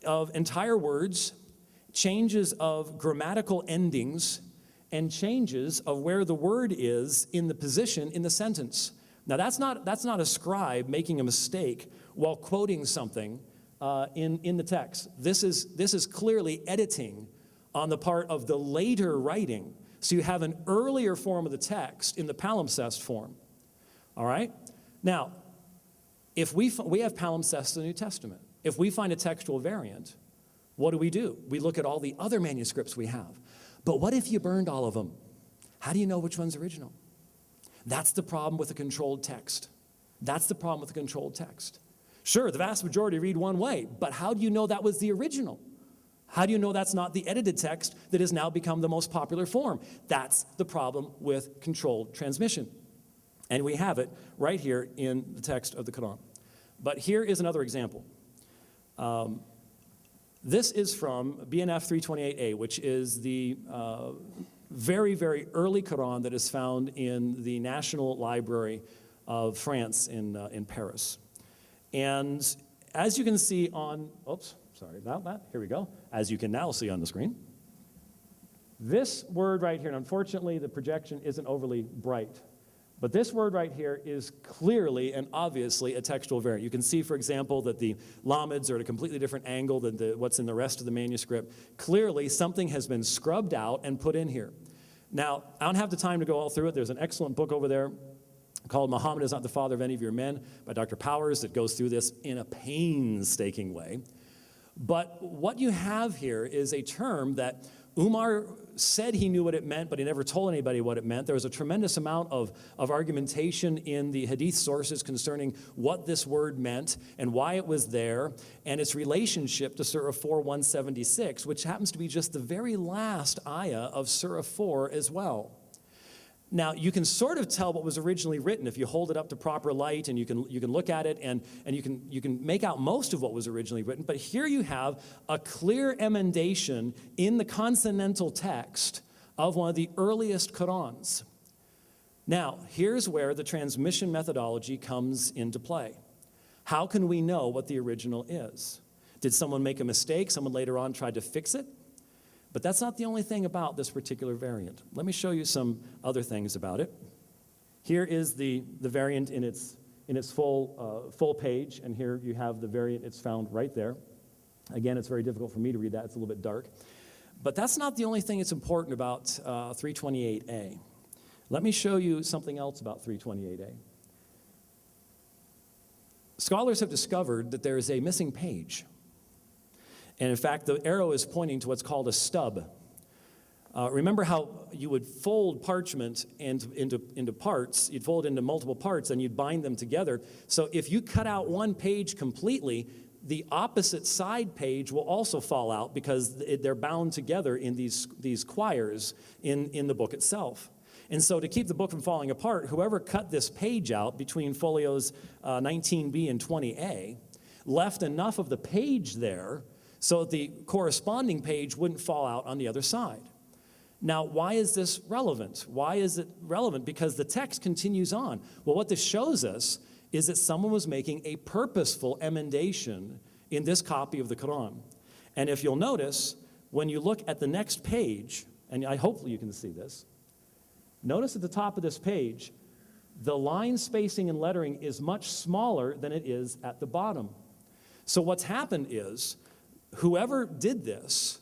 of entire words, changes of grammatical endings, and changes of where the word is in the position in the sentence. Now, that's not a scribe making a mistake while quoting something in the text. This is clearly editing on the part of the later writing. So you have an earlier form of the text in the palimpsest form. All right? Now, if we have palimpsests in the New Testament. If we find a textual variant, what do? We look at all the other manuscripts we have. But what if you burned all of them? How do you know which one's original? That's the problem with a controlled text. That's the problem with a controlled text. Sure, the vast majority read one way, but how do you know that was the original? How do you know that's not the edited text that has now become the most popular form? That's the problem with controlled transmission. And we have it right here in the text of the Quran. But here is another example. This is from BNF 328A, which is the very, very early Quran that is found in the National Library of France in Paris. And as you can see on, oops, sorry about that, here we go. As you can now see on the screen, this word right here, and unfortunately the projection isn't overly bright, but this word right here is clearly and obviously a textual variant. You can see, for example, that the lamids are at a completely different angle than what's in the rest of the manuscript. Clearly, something has been scrubbed out and put in here. Now, I don't have the time to go all through it. There's an excellent book over there called Muhammad is not the father of any of your men by Dr. Powers that goes through this in a painstaking way. But what you have here is a term that Umar said he knew what it meant, but he never told anybody what it meant. There was a tremendous amount of argumentation in the hadith sources concerning what this word meant and why it was there, and its relationship to Surah 4:176, which happens to be just the very last ayah of Surah 4 as well. Now, you can sort of tell what was originally written if you hold it up to proper light, and you can look at it, and you can make out most of what was originally written. But here you have a clear emendation in the consonantal text of one of the earliest Qur'ans. Now, here's where the transmission methodology comes into play. How can we know what the original is? Did someone make a mistake? Someone later on tried to fix it? But that's not the only thing about this particular variant. Let me show you some other things about it. Here is the variant in its full page, and here you have the variant. It's found right there. Again, it's very difficult for me to read that. It's a little bit dark. But that's not the only thing that's important about 328A. Let me show you something else about 328A. Scholars have discovered that there is a missing page. And in fact, the arrow is pointing to what's called a stub. Remember how you would fold parchment into parts, you'd fold it into multiple parts, and you'd bind them together. So if you cut out one page completely, the opposite side page will also fall out because they're bound together in these quires in the book itself. And so to keep the book from falling apart, whoever cut this page out between folios 19B and 20A left enough of the page there so that the corresponding page wouldn't fall out on the other side. Now, why is this relevant? Why is it relevant? Because the text continues on. Well, what this shows us is that someone was making a purposeful emendation in this copy of the Qur'an. And if you'll notice, when you look at the next page, and hopefully you can see this, notice at the top of this page, the line spacing and lettering is much smaller than it is at the bottom. So what's happened is, whoever did this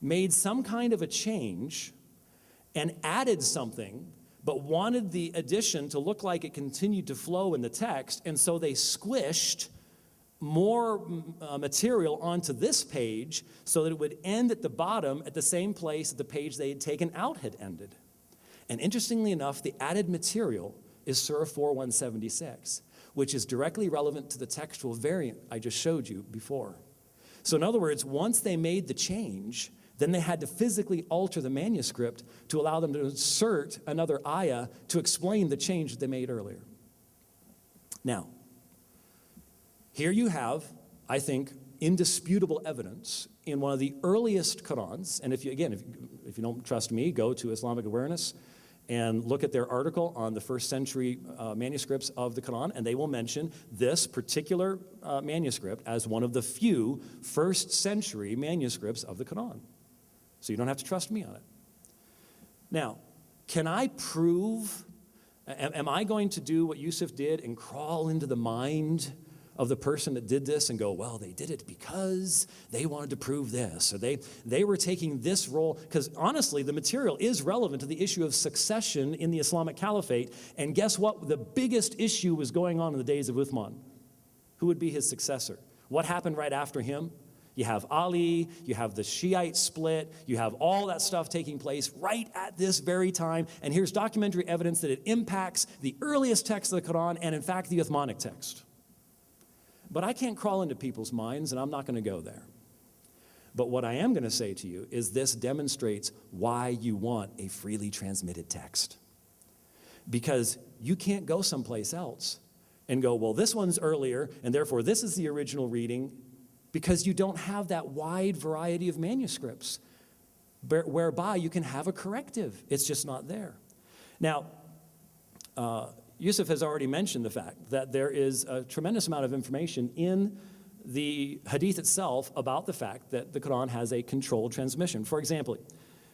made some kind of a change and added something, but wanted the addition to look like it continued to flow in the text, and so they squished more material onto this page so that it would end at the bottom at the same place that the page they had taken out had ended. And interestingly enough, the added material is Surah 4:176, which is directly relevant to the textual variant I just showed you before. So in other words, once they made the change, then they had to physically alter the manuscript to allow them to insert another ayah to explain the change that they made earlier. Now, here you have, I think, indisputable evidence in one of the earliest Qur'ans. And if you don't trust me, go to Islamic Awareness and look at their article on the first century manuscripts of the Qur'an, and they will mention this particular manuscript as one of the few first century manuscripts of the Qur'an. So you don't have to trust me on it. Now, can I prove, am I going to do what Yusuf did and crawl into the mind of the person that did this and go, well, they did it because they wanted to prove this, or they were taking this role? Because honestly, the material is relevant to the issue of succession in the Islamic Caliphate. And guess what? The biggest issue was going on in the days of Uthman. Who would be his successor? What happened right after him? You have Ali, you have the Shiite split, you have all that stuff taking place right at this very time. And here's documentary evidence that it impacts the earliest text of the Quran and, in fact, the Uthmanic text. But I can't crawl into people's minds, and I'm not going to go there. But what I am going to say to you is this demonstrates why you want a freely transmitted text. Because you can't go someplace else and go, well, this one's earlier, and therefore this is the original reading, because you don't have that wide variety of manuscripts whereby you can have a corrective. It's just not there. Now, Yusuf has already mentioned the fact that there is a tremendous amount of information in the hadith itself about the fact that the Quran has a controlled transmission. For example,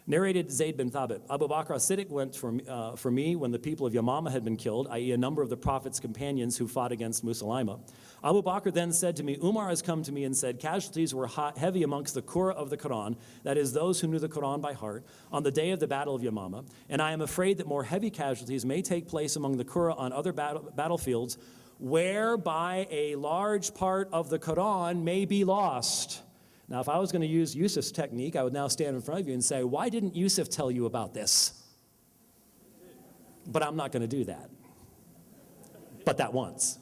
Narrated Zayd bin Thabit, Abu Bakr as-Siddiq went for me when the people of Yamama had been killed, i.e. a number of the Prophet's companions who fought against Musaylimah. Abu Bakr then said to me, Umar has come to me and said, casualties were heavy amongst the Qur'an of the Qur'an, that is, those who knew the Qur'an by heart, on the day of the Battle of Yamama, and I am afraid that more heavy casualties may take place among the Qur'an on other battlefields, whereby a large part of the Qur'an may be lost. Now, if I was going to use Yusuf's technique, I would now stand in front of you and say, why didn't Yusuf tell you about this? But I'm not going to do that. But that once.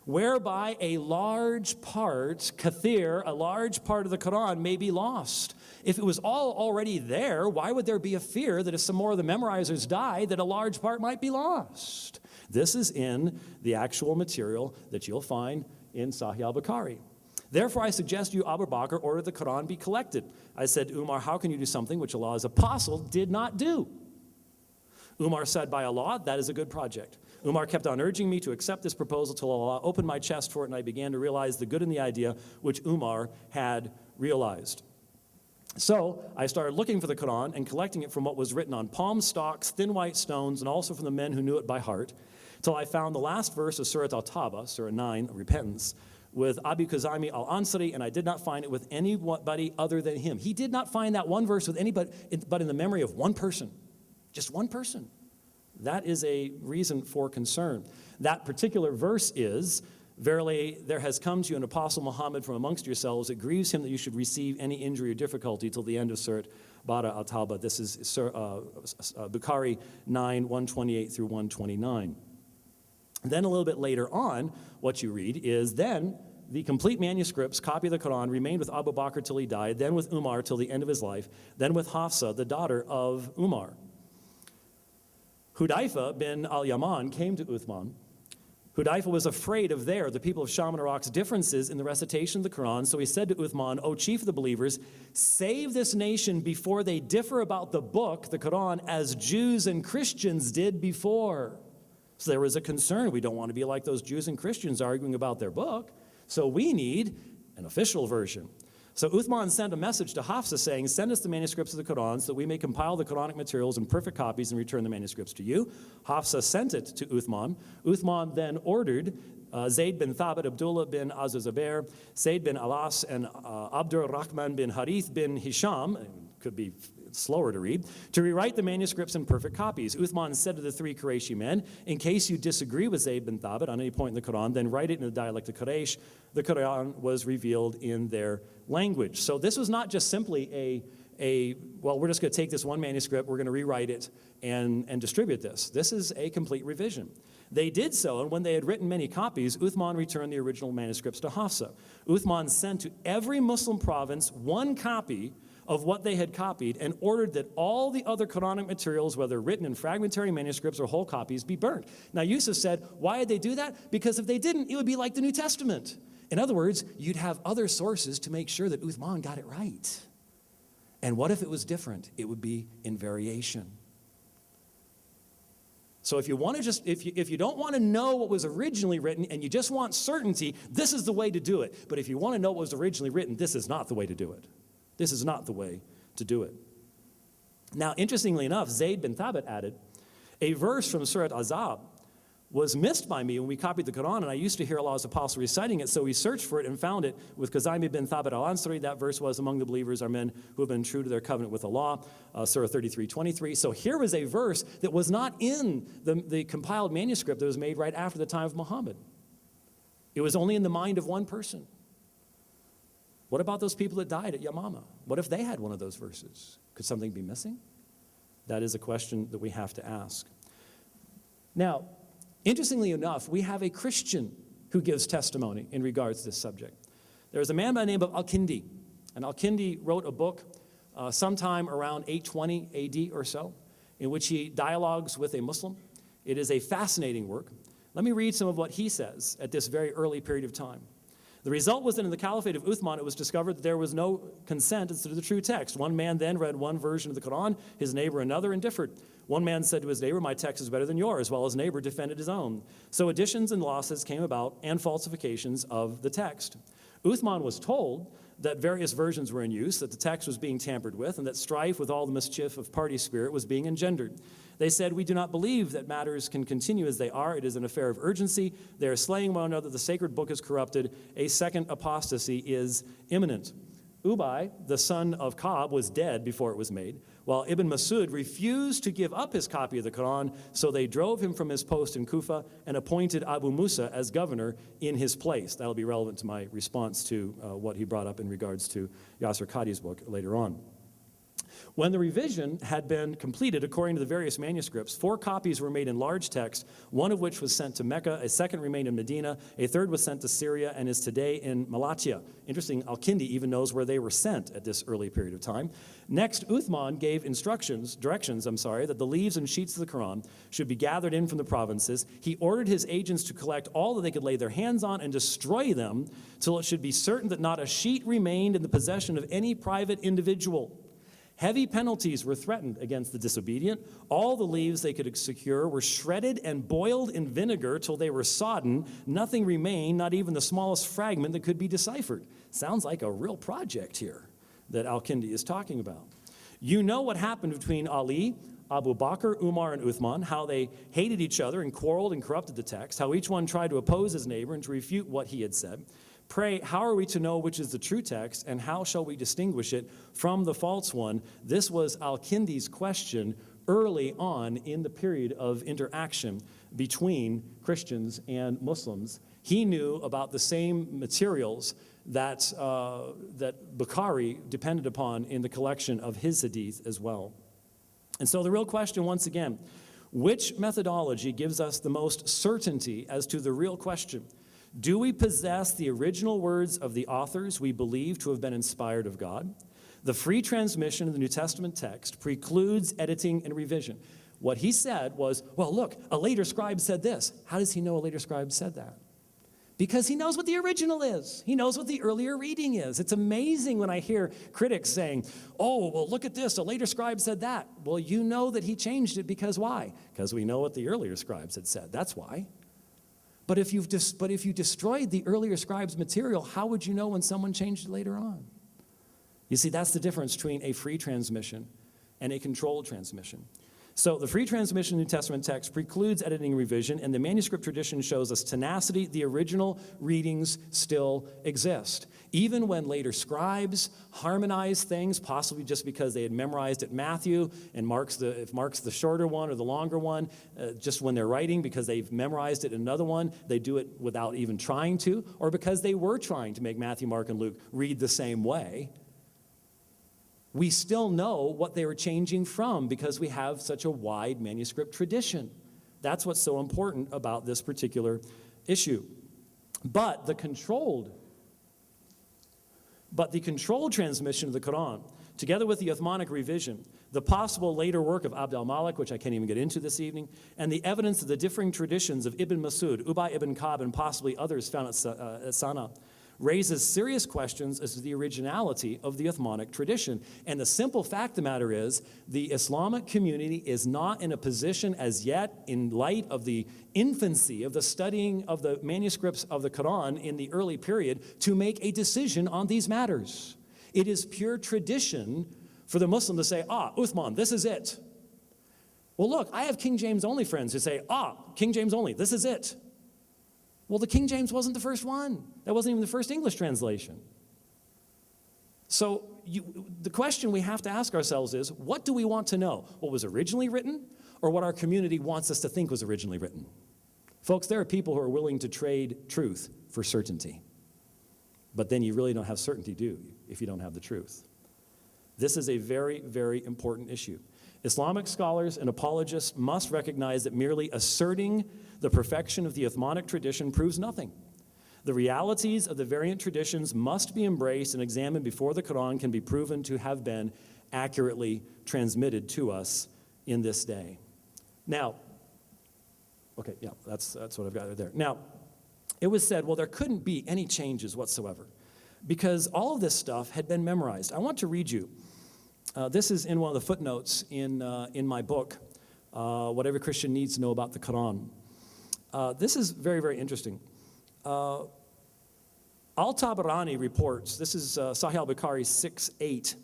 Whereby a large part, kathir, a large part of the Quran may be lost. If it was all already there, why would there be a fear that if some more of the memorizers die, that a large part might be lost? This is in the actual material that you'll find in Sahih al-Bukhari. Therefore, I suggest you, Abu Bakr, order the Quran be collected. I said to Umar, how can you do something which Allah's apostle did not do? Umar said, by Allah, that is a good project. Umar kept on urging me to accept this proposal till Allah opened my chest for it, and I began to realize the good in the idea which Umar had realized. So I started looking for the Quran and collecting it from what was written on palm stalks, thin white stones, and also from the men who knew it by heart, till I found the last verse of Surah Al-Tawbah, Surah 9, Repentance, with Abu Kazami al-Ansari, and I did not find it with anybody other than him. He did not find that one verse with anybody, but in the memory of one person, just one person. That is a reason for concern. That particular verse is, verily, there has come to you an apostle Muhammad from amongst yourselves. It grieves him that you should receive any injury or difficulty till the end of Surah Bada al-Tawbah. This is Bukhari 9, 128 through 129. Then a little bit later on, what you read is, then the complete manuscripts, copy of the Quran, remained with Abu Bakr till he died, then with Umar till the end of his life, then with Hafsa, the daughter of Umar. Hudayfa bin al-Yaman came to Uthman. Hudayfa was afraid of the people of Sham and Iraq's differences in the recitation of the Quran, so he said to Uthman, O chief of the believers, save this nation before they differ about the book, the Quran, as Jews and Christians did before. So there was a concern. We don't want to be like those Jews and Christians arguing about their book. So we need an official version. So Uthman sent a message to Hafsa saying, send us the manuscripts of the Quran so that we may compile the Quranic materials in perfect copies and return the manuscripts to you. Hafsa sent it to Uthman. Uthman then ordered Zayd bin Thabit, Abdullah bin Azuzabair, Zayd bin Alas, and Abdur Rahman bin Harith bin Hisham, could be slower to read, to rewrite the manuscripts in perfect copies. Uthman said to the three Qurayshi men, in case you disagree with Zayd bin Thabit on any point in the Quran, then write it in the dialect of Quraysh. The Quran was revealed in their language. So this was not just simply well, we're just going to take this one manuscript, we're going to rewrite it and distribute this. This is a complete revision. They did so, and when they had written many copies, Uthman returned the original manuscripts to Hafsa. Uthman sent to every Muslim province one copy of what they had copied and ordered that all the other Quranic materials, whether written in fragmentary manuscripts or whole copies, be burnt. Now Yusuf said, why did they do that? Because if they didn't, it would be like the New Testament. In other words, you'd have other sources to make sure that Uthman got it right. And what if it was different? It would be in variation. So if you want to if you don't want to know what was originally written and you just want certainty, this is the way to do it. But if you want to know what was originally written, this is not the way to do it. This is not the way to do it. Now, interestingly enough, Zayd bin Thabit added, a verse from Surah Azab was missed by me when we copied the Quran, and I used to hear Allah's apostle reciting it, so we searched for it and found it with Qazimi bin Thabit al-Ansari. That verse was, among the believers are men who have been true to their covenant with Allah, Surah 33:23. So here was a verse that was not in the compiled manuscript that was made right after the time of Muhammad. It was only in the mind of one person. What about those people that died at Yamama? What if they had one of those verses? Could something be missing? That is a question that we have to ask. Now, interestingly enough, we have a Christian who gives testimony in regards to this subject. There is a man by the name of Al-Kindi, and Al-Kindi wrote a book sometime around 820 AD or so, in which he dialogues with a Muslim. It is a fascinating work. Let me read some of what he says at this very early period of time. The result was that in the caliphate of Uthman, it was discovered that there was no consent as to the true text. One man then read one version of the Quran, his neighbor another, and differed. One man said to his neighbor, my text is better than yours, while his neighbor defended his own. So additions and losses came about and falsifications of the text. Uthman was told that various versions were in use, that the text was being tampered with, and that strife with all the mischief of party spirit was being engendered. They said, "We do not believe that matters can continue as they are. It is an affair of urgency. They are slaying one another. The sacred book is corrupted. A second apostasy is imminent." Ubay, the son of Ka'b, was dead before it was made, while Ibn Masud refused to give up his copy of the Quran, so they drove him from his post in Kufa and appointed Abu Musa as governor in his place. That'll be relevant to my response to what he brought up in regards to Yasser Qadi's book later on. When the revision had been completed according to the various manuscripts, 4 copies were made in large text, one of which was sent to Mecca, a second remained in Medina, a third was sent to Syria and is today in Malatya. Interesting, Al-Kindi even knows where they were sent at this early period of time. Next, Uthman gave directions, that the leaves and sheets of the Quran should be gathered in from the provinces. He ordered his agents to collect all that they could lay their hands on and destroy them till it should be certain that not a sheet remained in the possession of any private individual. Heavy penalties were threatened against the disobedient. All the leaves they could secure were shredded and boiled in vinegar till they were sodden. Nothing remained, not even the smallest fragment that could be deciphered. Sounds like a real project here that Al-Kindi is talking about. You know what happened between Ali, Abu Bakr, Umar, and Uthman, how they hated each other and quarreled and corrupted the text, how each one tried to oppose his neighbor and to refute what he had said. Pray, how are we to know which is the true text, and how shall we distinguish it from the false one? This was Al-Kindi's question early on in the period of interaction between Christians and Muslims. He knew about the same materials that Bukhari depended upon in the collection of his hadith as well. And so the real question, once again, which methodology gives us the most certainty as to the real question? Do we possess the original words of the authors we believe to have been inspired of God? The free transmission of the New Testament text precludes editing and revision. What he said was, well, look, a later scribe said this. How does he know a later scribe said that? Because he knows what the original is. He knows what the earlier reading is. It's amazing when I hear critics saying, oh, well, look at this, a later scribe said that. Well, you know that he changed it because why? Because we know what the earlier scribes had said. That's why. But if you destroyed the earlier scribe's material, how would you know when someone changed it later on? You see, that's the difference between a free transmission and a controlled transmission. So the free transmission of the New Testament text precludes editing and revision, and the manuscript tradition shows us tenacity. The original readings still exist. Even when later scribes harmonize things, possibly just because they had memorized it Matthew, and Mark's the shorter one or the longer one, just when they're writing because they've memorized it in another one, they do it without even trying to, or because they were trying to make Matthew, Mark, and Luke read the same way. We still know what they were changing from because we have such a wide manuscript tradition. That's what's so important about this particular issue. But the controlled transmission of the Quran, together with the Uthmanic revision, the possible later work of Abd al-Malik, which I can't even get into this evening, and the evidence of the differing traditions of Ibn Masud, Ubay ibn Ka'b, and possibly others found at Sana, raises serious questions as to the originality of the Uthmanic tradition. And the simple fact of the matter is, the Islamic community is not in a position as yet, in light of the infancy of the studying of the manuscripts of the Quran in the early period, to make a decision on these matters. It is pure tradition for the Muslim to say, Uthman, this is it. Well, look, I have King James only friends who say, King James only, this is it. Well, the King James wasn't the first one. That wasn't even the first English translation. So the question we have to ask ourselves is, what do we want to know? What was originally written, or what our community wants us to think was originally written? Folks, there are people who are willing to trade truth for certainty. But then you really don't have certainty, do you, if you don't have the truth? This is a very, very important issue. Islamic scholars and apologists must recognize that merely asserting the perfection of the Uthmanic tradition proves nothing. The realities of the variant traditions must be embraced and examined before the Quran can be proven to have been accurately transmitted to us in this day. Now, okay, yeah, that's what I've got there. Now, it was said, well, there couldn't be any changes whatsoever because all of this stuff had been memorized. I want to read you. This is in one of the footnotes in my book, What Every Christian Needs to Know About the Quran. This is very, very interesting. Al-Tabarani reports, this is Sahih al-Bukhari 6:8.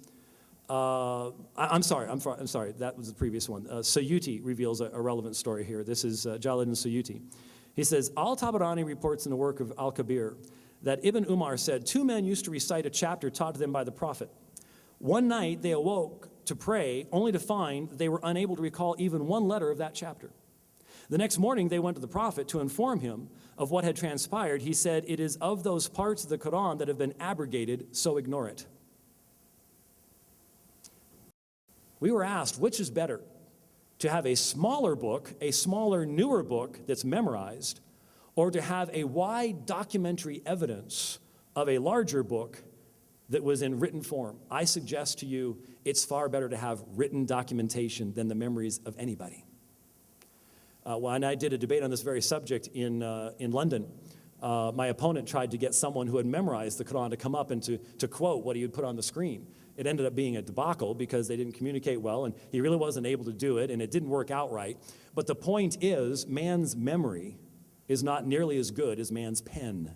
I'm sorry, that was the previous one. Suyuti reveals a relevant story here. This is Jalaluddin Suyuti. He says, Al-Tabarani reports in the work of Al-Kabir that Ibn Umar said, 2 men used to recite a chapter taught to them by the Prophet. One night they awoke to pray, only to find they were unable to recall even one letter of that chapter. The next morning they went to the Prophet to inform him of what had transpired. He said, it is of those parts of the Qur'an that have been abrogated, so ignore it. We were asked, which is better, to have a smaller book, a smaller, newer book that's memorized, or to have a wide documentary evidence of a larger book that was in written form? I suggest to you, it's far better to have written documentation than the memories of anybody. When I did a debate on this very subject in London, my opponent tried to get someone who had memorized the Qur'an to come up and to quote what he had put on the screen. It ended up being a debacle because they didn't communicate well, and he really wasn't able to do it, and it didn't work out right. But the point is, man's memory is not nearly as good as man's pen.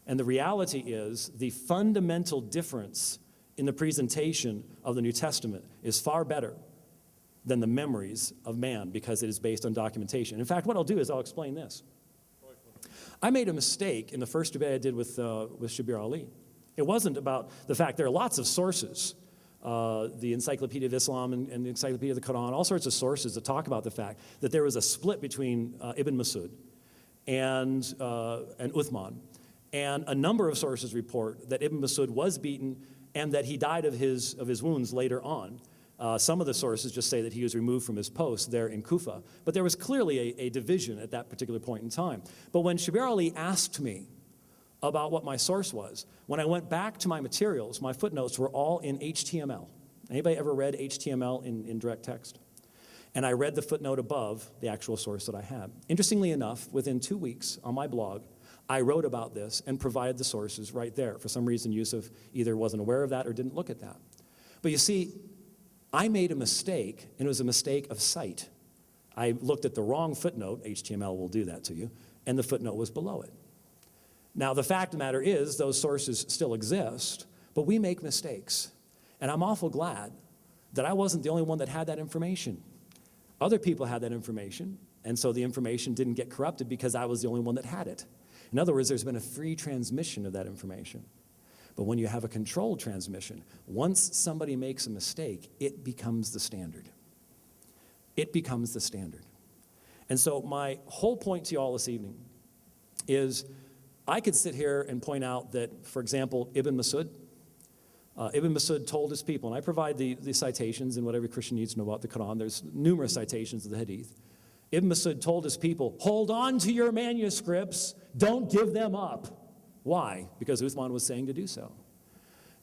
And the reality is, the fundamental difference in the presentation of the New Testament is far better than the memories of man because it is based on documentation. In fact, what I'll do is I'll explain this. I made a mistake in the first debate I did with Shabir Ali. It wasn't about the fact there are lots of sources, the Encyclopedia of Islam and the Encyclopedia of the Quran, all sorts of sources that talk about the fact that there was a split between Ibn Masud and Uthman. And a number of sources report that Ibn Masud was beaten and that he died of his wounds later on. Some of the sources just say that he was removed from his post there in Kufa. But there was clearly a division at that particular point in time. But when Shabir Ali asked me about what my source was, when I went back to my materials, my footnotes were all in HTML. Anybody ever read HTML in direct text? And I read the footnote above the actual source that I had. Interestingly enough, within 2 weeks on my blog, I wrote about this and provided the sources right there. For some reason, Yusuf either wasn't aware of that or didn't look at that. But you see, I made a mistake, and it was a mistake of sight. I looked at the wrong footnote, HTML will do that to you, and the footnote was below it. Now, the fact of the matter is, those sources still exist, but we make mistakes. And I'm awful glad that I wasn't the only one that had that information. Other people had that information, and so the information didn't get corrupted because I was the only one that had it. In other words, there's been a free transmission of that information. But when you have a controlled transmission, once somebody makes a mistake, it becomes the standard. It becomes the standard. And so my whole point to you all this evening is I could sit here and point out that, for example, Ibn Masud told his people, and I provide the citations and what every Christian needs to know about the Quran. There's numerous citations of the Hadith. Ibn Masud told his people, hold on to your manuscripts, don't give them up. Why? Because Uthman was saying to do so.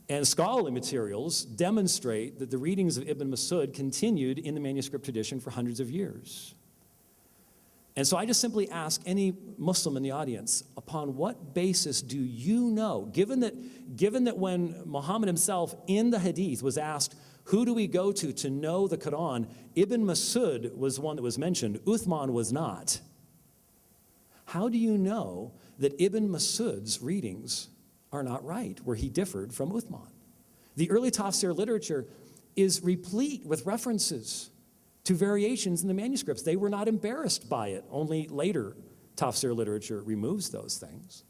And scholarly materials demonstrate that the readings of Ibn Masud continued in the manuscript tradition for hundreds of years. And so I just simply ask any Muslim in the audience, upon what basis do you know, given that when Muhammad himself in the Hadith was asked, who do we go to know the Quran, Ibn Masud was one that was mentioned, Uthman was not. How do you know that Ibn Masud's readings are not right, where he differed from Uthman? The early tafsir literature is replete with references to variations in the manuscripts. They were not embarrassed by it. Only later tafsir literature removes those things.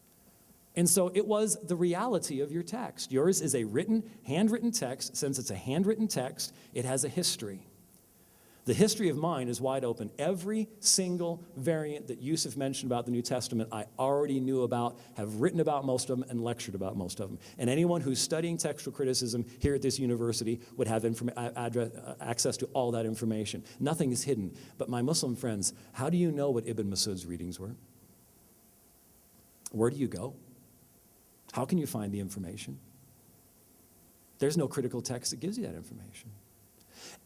And so it was the reality of your text. Yours is a handwritten text. Since it's a handwritten text, it has a history. The history of mine is wide open. Every single variant that Yusuf mentioned about the New Testament, I already knew about, have written about most of them, and lectured about most of them. And anyone who's studying textual criticism here at this university would have access to all that information. Nothing is hidden. But my Muslim friends, how do you know what Ibn Masud's readings were? Where do you go? How can you find the information? There's no critical text that gives you that information.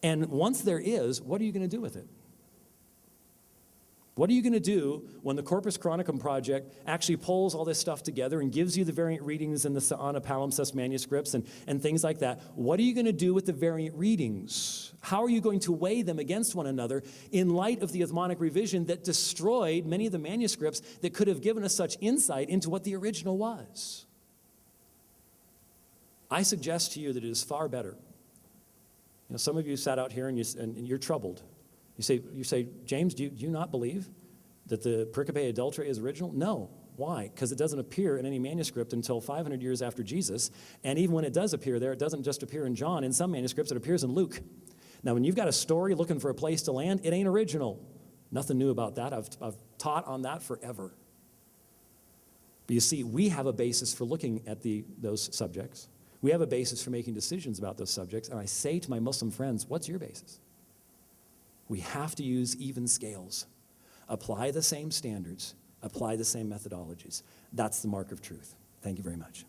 And once there is, what are you going to do with it? What are you going to do when the Corpus Chronicum Project actually pulls all this stuff together and gives you the variant readings in the Sa'ana palimpsest manuscripts and things like that? What are you going to do with the variant readings? How are you going to weigh them against one another in light of the Uthmanic revision that destroyed many of the manuscripts that could have given us such insight into what the original was? I suggest to you that it is far better. You know, some of you sat out here and you're troubled. You say, James, do you not believe that the Pericope Adulterae is original? No. Why? Because it doesn't appear in any manuscript until 500 years after Jesus. And even when it does appear there, it doesn't just appear in John. In some manuscripts, it appears in Luke. Now, when you've got a story looking for a place to land, it ain't original. Nothing new about that. I've taught on that forever. But you see, we have a basis for looking at those subjects. We have a basis for making decisions about those subjects. And I say to my Muslim friends, what's your basis? We have to use even scales, apply the same standards, apply the same methodologies. That's the mark of truth. Thank you very much.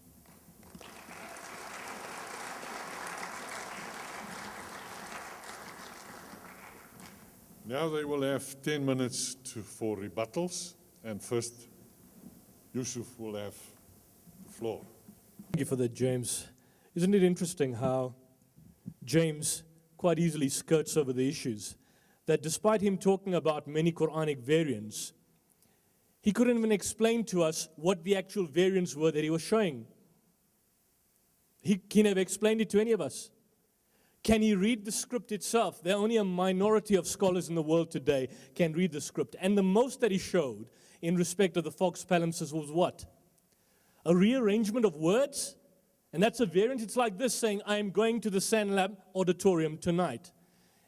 Now they will have 10 minutes for rebuttals, and first Yusuf will have the floor. Thank you for that, James. Isn't it interesting how James quite easily skirts over the issues? That despite him talking about many Quranic variants, he couldn't even explain to us what the actual variants were that he was showing. He never explained it to any of us. Can he read the script itself? There are only a minority of scholars in the world today can read the script. And the most that he showed in respect of the Fox palimpsest was what? A rearrangement of words? And that's a variant. It's like this, saying, I am going to the Sandlab auditorium tonight.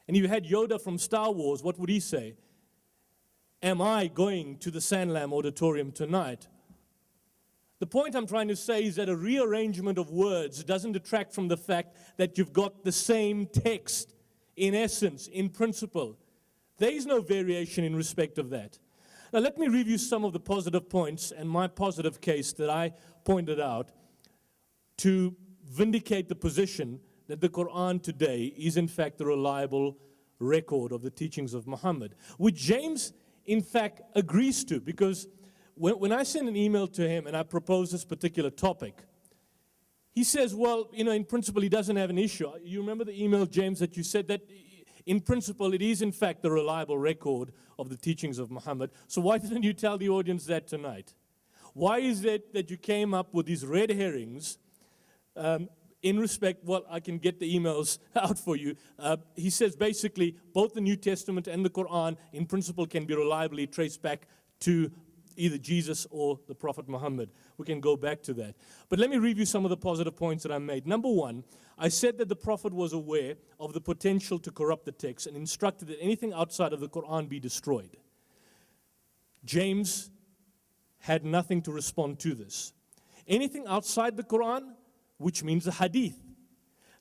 And you had Yoda from Star Wars, what would he say? Am I going to the Sandlam auditorium tonight? The point I'm trying to say is that a rearrangement of words doesn't detract from the fact that you've got the same text in essence, in principle. There is no variation in respect of that. Now let me review some of the positive points and my positive case that I pointed out to vindicate the position that the Qur'an today is in fact the reliable record of the teachings of Muhammad, which James in fact agrees to, because when I send an email to him and I propose this particular topic, he says, well, in principle he doesn't have an issue. You remember the email, James, that you said that in principle it is in fact the reliable record of the teachings of Muhammad. So why didn't you tell the audience that tonight? Why is it that you came up with these red herrings in respect, well, I can get the emails out for you. He says basically both the New Testament and the Quran in principle can be reliably traced back to either Jesus or the Prophet Muhammad. We can go back to that. But let me review some of the positive points that I made. Number one, I said that the Prophet was aware of the potential to corrupt the text and instructed that anything outside of the Quran be destroyed. James had nothing to respond to this. Anything outside the Quran, which means the hadith.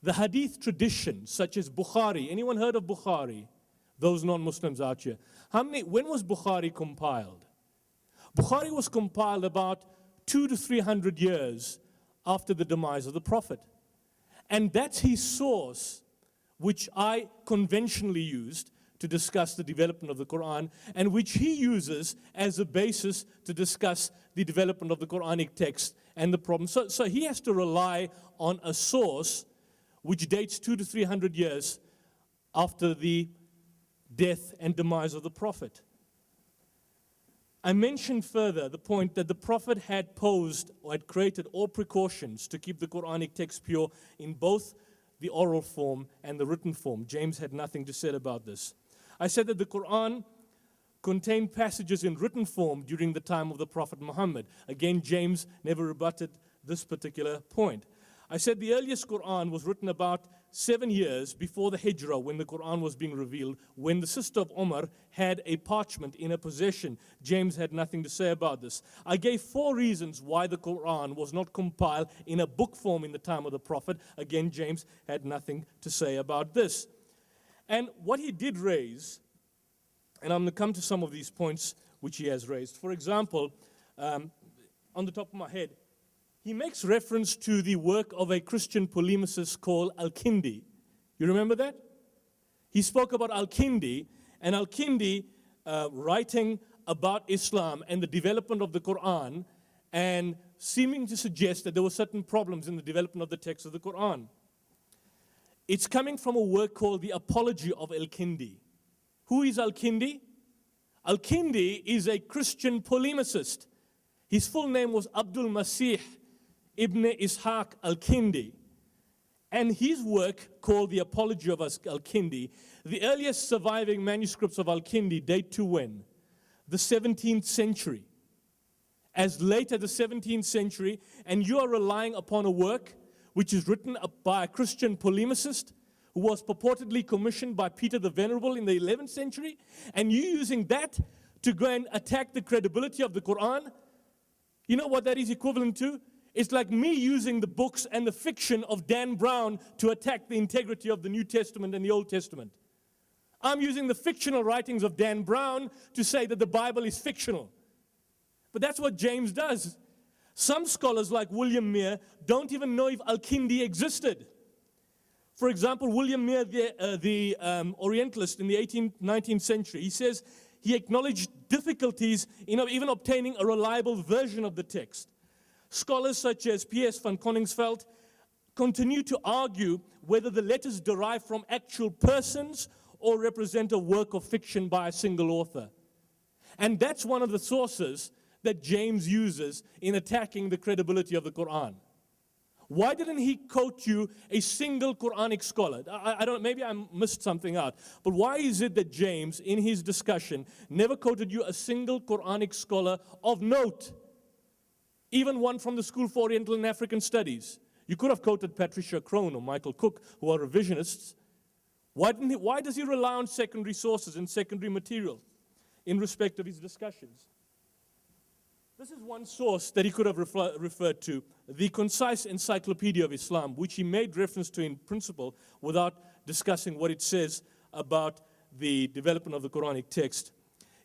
The hadith tradition, such as Bukhari. Anyone heard of Bukhari? Those non-Muslims out here. When was Bukhari compiled? Bukhari was compiled about 200 to 300 years after the demise of the Prophet. And that's his source, which I conventionally used to discuss the development of the Quran, and which he uses as a basis to discuss the development of the Quranic text and the problem. So he has to rely on a source which dates 200 to 300 years after the death and demise of the Prophet. I mentioned further the point that the Prophet had posed or had created all precautions to keep the Quranic text pure in both the oral form and the written form. James had nothing to say about this. I said that the Quran contained passages in written form during the time of the Prophet Muhammad. Again, James never rebutted this particular point. I said the earliest Quran was written about 7 years before the Hijrah, when the Quran was being revealed, when the sister of Umar had a parchment in her possession. James had nothing to say about this. I gave 4 reasons why the Quran was not compiled in a book form in the time of the Prophet. Again, James had nothing to say about this. And what he did raise, and I'm going to come to some of these points which he has raised. For example, on the top of my head, he makes reference to the work of a Christian polemicist called Al-Kindi. You remember that? He spoke about Al-Kindi, and Al-Kindi writing about Islam and the development of the Qur'an, and seeming to suggest that there were certain problems in the development of the text of the Qur'an. It's coming from a work called The Apology of Al-Kindi. Who is Al-Kindi? Al-Kindi is a Christian polemicist. His full name was Abdul Masih ibn Ishaq Al-Kindi. And his work, called The Apology of Al-Kindi, the earliest surviving manuscripts of Al-Kindi date to when? The 17th century. As late as the 17th century, and you are relying upon a work which is written by a Christian polemicist who was purportedly commissioned by Peter the Venerable in the 11th century, and you using that to go and attack the credibility of the Qur'an. You know what that is equivalent to? It's like me using the books and the fiction of Dan Brown to attack the integrity of the New Testament and the Old Testament. I'm using the fictional writings of Dan Brown to say that the Bible is fictional. But that's what James does. Some scholars like William Mere don't even know if Al-Kindi existed. For example, William Mere, the Orientalist in the 18th, 19th century, he says he acknowledged difficulties in even obtaining a reliable version of the text. Scholars such as P.S. van Koningsveld continue to argue whether the letters derive from actual persons or represent a work of fiction by a single author. And that's one of the sources that James uses in attacking the credibility of the Qur'an. Why didn't he quote you a single Quranic scholar? I don't, maybe I missed something out. But why is it that James, in his discussion, never quoted you a single Quranic scholar of note? Even one from the School for Oriental and African Studies. You could have quoted Patricia Crone or Michael Cook, who are revisionists. Why does he rely on secondary sources and secondary material in respect of his discussions? This is one source that he could have referred to, the Concise Encyclopedia of Islam, which he made reference to in principle without discussing what it says about the development of the Quranic text.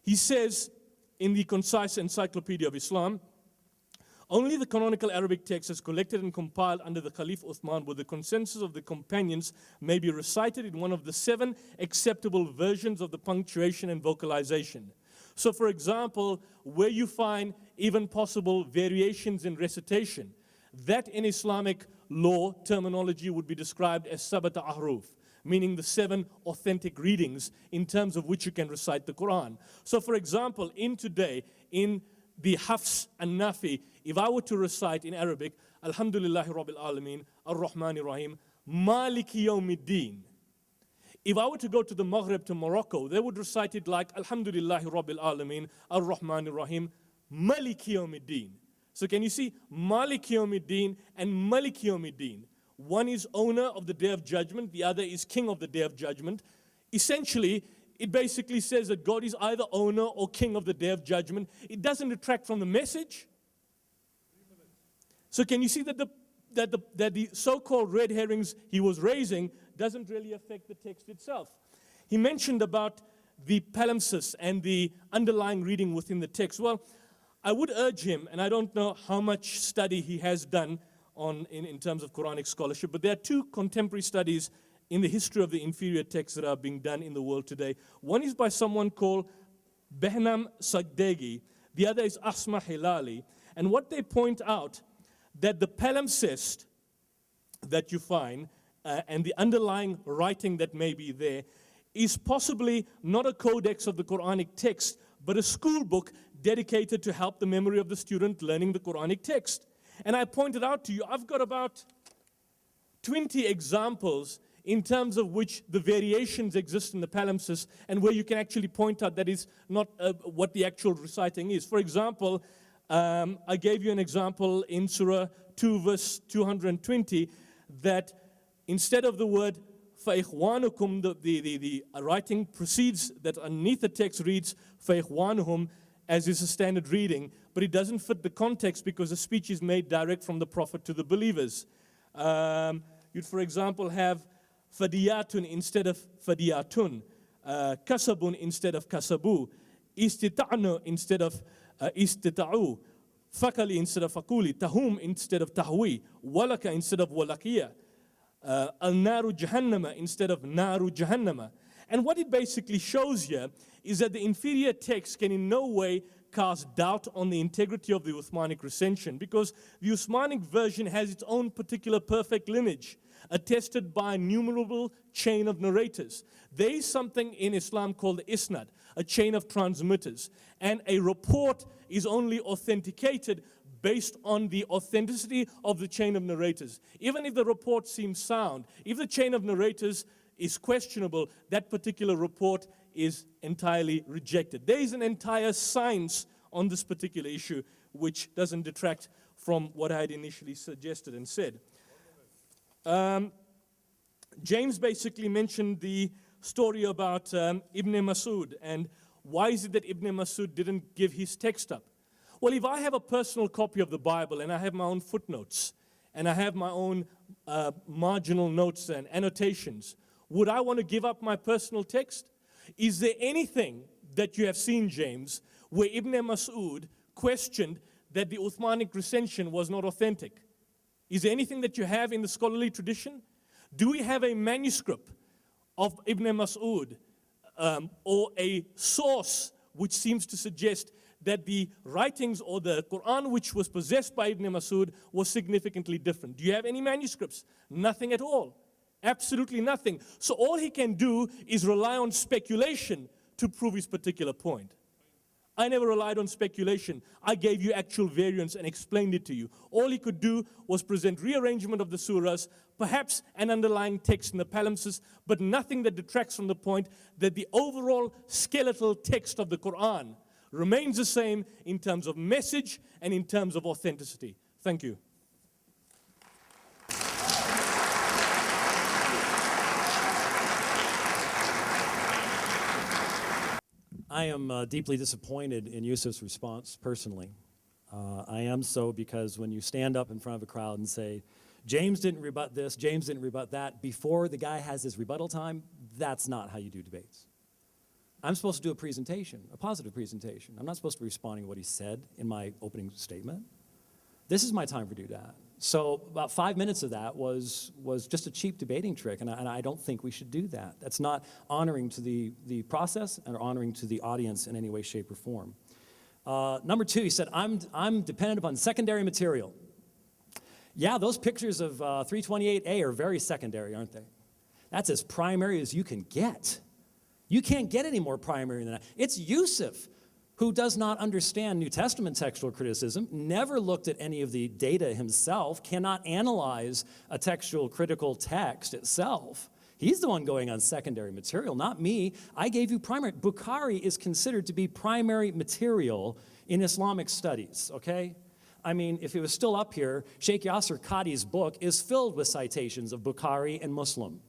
He says in the Concise Encyclopedia of Islam, only the canonical Arabic text as collected and compiled under the Caliph Uthman with the consensus of the companions may be recited in one of the 7 acceptable versions of the punctuation and vocalization. So for example, where you find even possible variations in recitation, that in Islamic law terminology would be described as sabata ahruf, meaning the 7 authentic readings in terms of which you can recite the Quran. So for example, in the Hafs and Nafi, if I were to recite in Arabic, Alhamdulillahi Rabbil Alameen, Ar-Rahmani Rahim, Maliki Yawmiddin. If I were to go to the Maghreb, to Morocco, they would recite it like Alhamdulillahi Rabbil Alameen, Ar-Rahmani Rahim, Maliki Yawmiddin. So can you see Maliki Yawmiddin and Maliki Yawmiddin? One is owner of the Day of Judgment, the other is king of the Day of Judgment. Essentially, it basically says that God is either owner or king of the Day of Judgment. It doesn't detract from the message. So can you see that the so-called red herrings he was raising doesn't really affect the text itself? He mentioned about the palimpsest and the underlying reading within the text. Well, I would urge him, and I don't know how much study he has done in terms of Quranic scholarship, but there are 2 contemporary studies in the history of the inferior texts that are being done in the world today. One is by someone called Behnam Sagdegi. The other is Asma Hilali. And what they point out, that the palimpsest that you find and the underlying writing that may be there is possibly not a codex of the Quranic text, but a school book dedicated to help the memory of the student learning the Quranic text. And I pointed out to you, I've got about 20 examples in terms of which the variations exist in the palimpsest and where you can actually point out that is not what the actual reciting is. For example, I gave you an example in Surah 2 verse 220 that instead of the word فَإِخْوَانُكُمْ, the writing proceeds that underneath the text reads فَإِخْوَانُهُمْ as is a standard reading, but it doesn't fit the context because the speech is made direct from the Prophet to the believers. You'd, for example, have fadiyatun instead of fadiyatun, kasabun instead of kasabu, istita'nu instead of istita'u, fakali instead of fakuli, tahum instead of tahwi, walaka instead of walakiya, al-naru jahannama instead of naru jahannama. And what it basically shows here is that the inferior text can in no way cast doubt on the integrity of the Uthmanic recension, because the Uthmanic version has its own particular perfect lineage, attested by a numerable chain of narrators. There is something in Islam called the isnad, a chain of transmitters, and a report is only authenticated based on the authenticity of the chain of narrators. Even if the report seems sound, if the chain of narrators is questionable, that particular report is entirely rejected. There is an entire science on this particular issue which doesn't detract from what I had initially suggested and said. James basically mentioned the story about Ibn Masud, and why is it that Ibn Masud didn't give his text up? Well, if I have a personal copy of the Bible and I have my own footnotes and I have my own marginal notes and annotations, would I want to give up my personal text? Is there anything that you have seen, James, where Ibn Masud questioned that the Uthmanic recension was not authentic? Is there anything that you have in the scholarly tradition? Do we have a manuscript of Ibn Masud or a source which seems to suggest that the writings or the Qur'an which was possessed by Ibn Masud was significantly different? Do you have any manuscripts? Nothing at all. Absolutely nothing. So all he can do is rely on speculation to prove his particular point. I never relied on speculation. I gave you actual variants and explained it to you. All he could do was present rearrangement of the surahs, perhaps an underlying text in the palimpsest, but nothing that detracts from the point that the overall skeletal text of the Qur'an remains the same in terms of message and in terms of authenticity. Thank you. I am deeply disappointed in Yusuf's response, personally. I am so because when you stand up in front of a crowd and say, James didn't rebut this, James didn't rebut that, before the guy has his rebuttal time, that's not how you do debates. I'm supposed to do a presentation, a positive presentation. I'm not supposed to be responding to what he said in my opening statement. This is my time to do that. So about 5 minutes of that was just a cheap debating trick, and I don't think we should do that. That's not honoring to the process and honoring to the audience in any way, shape, or form. Number two, he said, I'm dependent upon secondary material. Yeah, those pictures of 328A are very secondary, aren't they? That's as primary as you can get. You can't get any more primary than that. It's Yusuf, who does not understand New Testament textual criticism, never looked at any of the data himself, cannot analyze a textual critical text itself. He's the one going on secondary material, not me. I gave you primary. Bukhari is considered to be primary material in Islamic studies, okay? I mean, if it was still up here, Sheikh Yasser Qadhi's book is filled with citations of Bukhari and Muslim.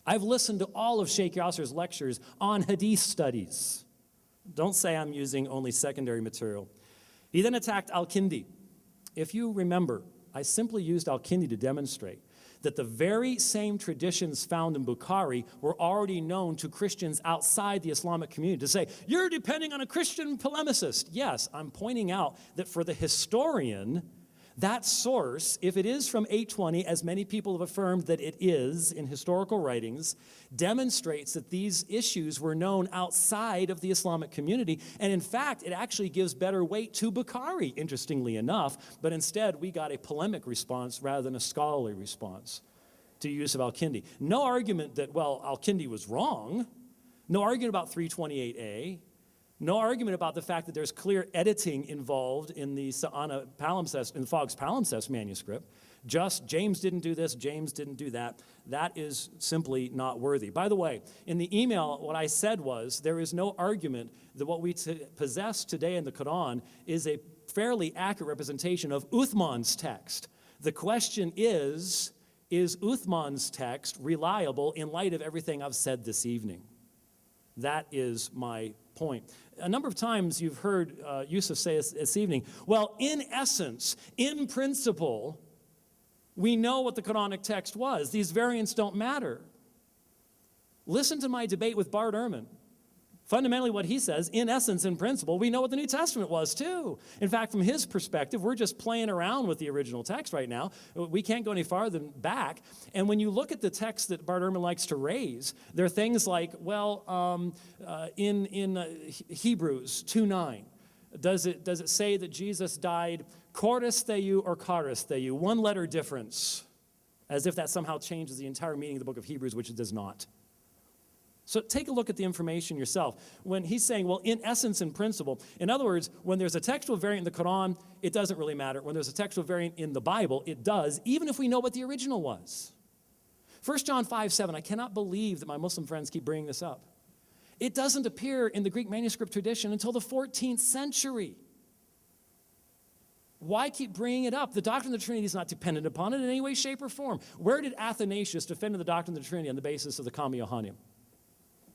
I've listened to all of Sheikh Yasser's lectures on hadith studies. Don't say I'm using only secondary material. He then attacked Al-Kindi. If you remember, I simply used Al-Kindi to demonstrate that the very same traditions found in Bukhari were already known to Christians outside the Islamic community. To say, you're depending on a Christian polemicist. Yes, I'm pointing out that for the historian, that source, if it is from 820, as many people have affirmed that it is in historical writings, demonstrates that these issues were known outside of the Islamic community. And in fact, it actually gives better weight to Bukhari, interestingly enough. But instead, we got a polemic response rather than a scholarly response to use of Al-Kindi. No argument that, well, Al-Kindi was wrong. No argument about 328A. No argument about the fact that there's clear editing involved in the Sa'ana palimpsest, in Fogg's palimpsest manuscript. Just James didn't do this, James didn't do that. That is simply not worthy. By the way, in the email, what I said was there is no argument that what we possess today in the Quran is a fairly accurate representation of Uthman's text. The question is Uthman's text reliable in light of everything I've said this evening? That is my point. A number of times you've heard Yusuf say this evening, well, in essence, in principle, we know what the Quranic text was. These variants don't matter. Listen to my debate with Bart Ehrman. Fundamentally, what he says, in essence, in principle, we know what the New Testament was too. In fact, from his perspective, we're just playing around with the original text right now. We can't go any farther back. And when you look at the text that Bart Ehrman likes to raise, there are things like, in Hebrews 2:9, does it say that Jesus died Chorus theou or charis theou? One letter difference, as if that somehow changes the entire meaning of the book of Hebrews, which it does not. So take a look at the information yourself. When he's saying, well, in essence and principle, in other words, when there's a textual variant in the Qur'an, it doesn't really matter. When there's a textual variant in the Bible, it does, even if we know what the original was. 1 John 5:7, I cannot believe that my Muslim friends keep bringing this up. It doesn't appear in the Greek manuscript tradition until the 14th century. Why keep bringing it up? The doctrine of the Trinity is not dependent upon it in any way, shape, or form. Where did Athanasius defend the doctrine of the Trinity on the basis of the Kama Yohannim?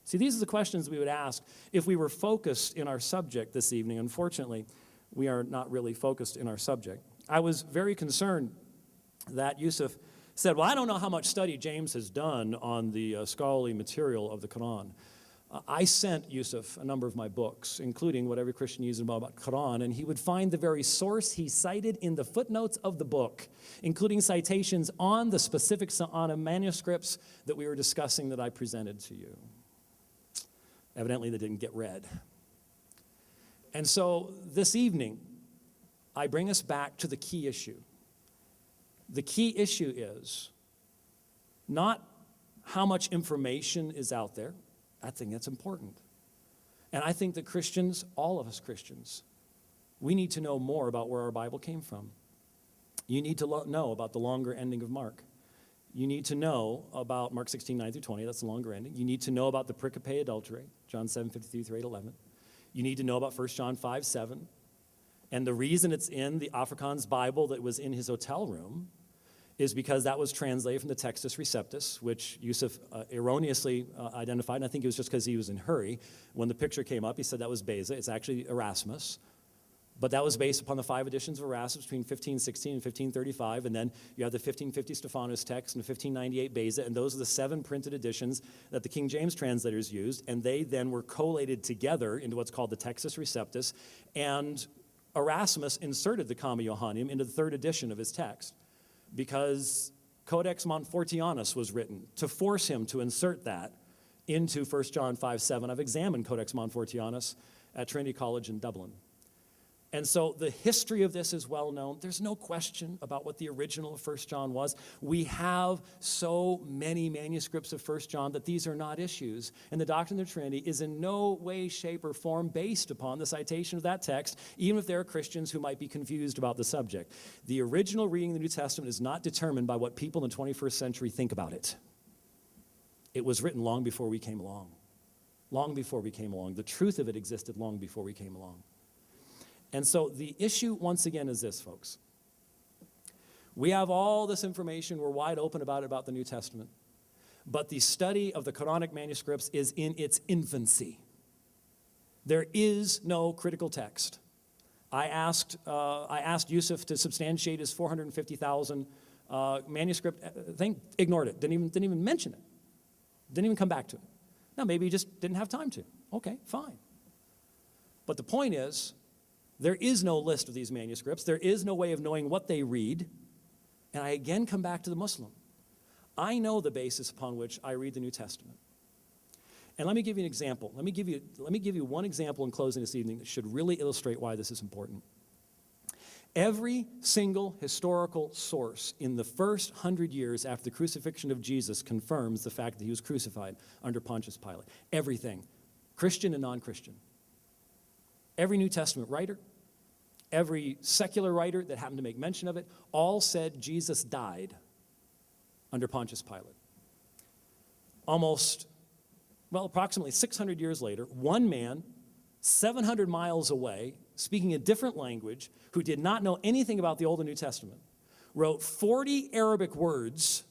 See, these are the questions we would ask if we were focused in our subject this evening. Unfortunately, we are not really focused in our subject. I was very concerned that Yusuf said, well, I don't know how much study James has done on the scholarly material of the Quran. I sent Yusuf a number of my books, including What Every Christian Needs to Know About Quran, and he would find the very source he cited in the footnotes of the book, including citations on the specific manuscripts that we were discussing that I presented to you. Evidently, they didn't get read. And so this evening, I bring us back to the key issue. The key issue is not how much information is out there. I think that's important. And I think that Christians, all of us Christians, we need to know more about where our Bible came from. You need to know about the longer ending of Mark. You need to know about Mark 16:9-20, that's the longer ending. You need to know about the pericope adulterae, John 7:53-8:11. You need to know about 1 John 5:7. And the reason it's in the Afrikaans Bible that was in his hotel room is because that was translated from the Textus Receptus, which Yusuf erroneously identified, and I think it was just because he was in a hurry. When the picture came up, he said that was Beza. It's actually Erasmus. But that was based upon the 5 editions of Erasmus between 1516 and 1535, and then you have the 1550 Stephanus text and the 1598 Beza, and those are the 7 printed editions that the King James translators used, and they then were collated together into what's called the Textus Receptus, and Erasmus inserted the Kama Yohannim into the 3rd edition of his text, because Codex Montfortianus was written to force him to insert that into 1 John 5:7. I've examined Codex Montfortianus at Trinity College in Dublin. And so the history of this is well known. There's no question about what the original of 1 John was. We have so many manuscripts of 1 John that these are not issues. And the doctrine of the Trinity is in no way, shape, or form based upon the citation of that text, even if there are Christians who might be confused about the subject. The original reading of the New Testament is not determined by what people in the 21st century think about it. It was written long before we came along. Long before we came along. The truth of it existed long before we came along. And so the issue, once again, is this, folks. We have all this information. We're wide open about the New Testament. But the study of the Quranic manuscripts is in its infancy. There is no critical text. I asked Yusuf to substantiate his 450,000 manuscript thing. Ignored it. Didn't even mention it. Didn't even come back to it. Now, maybe he just didn't have time to. Okay, fine. But the point is, there is no list of these manuscripts. There is no way of knowing what they read. And I again come back to the Muslim. I know the basis upon which I read the New Testament. And let me give you an example. Let me give you one example in closing this evening that should really illustrate why this is important. Every single historical source in the first 100 years after the crucifixion of Jesus confirms the fact that he was crucified under Pontius Pilate. Everything, Christian and non-Christian. Every New Testament writer, every secular writer that happened to make mention of it, all said Jesus died under Pontius Pilate. Approximately 600 years later, one man, 700 miles away, speaking a different language, who did not know anything about the Old and New Testament, wrote 40 Arabic words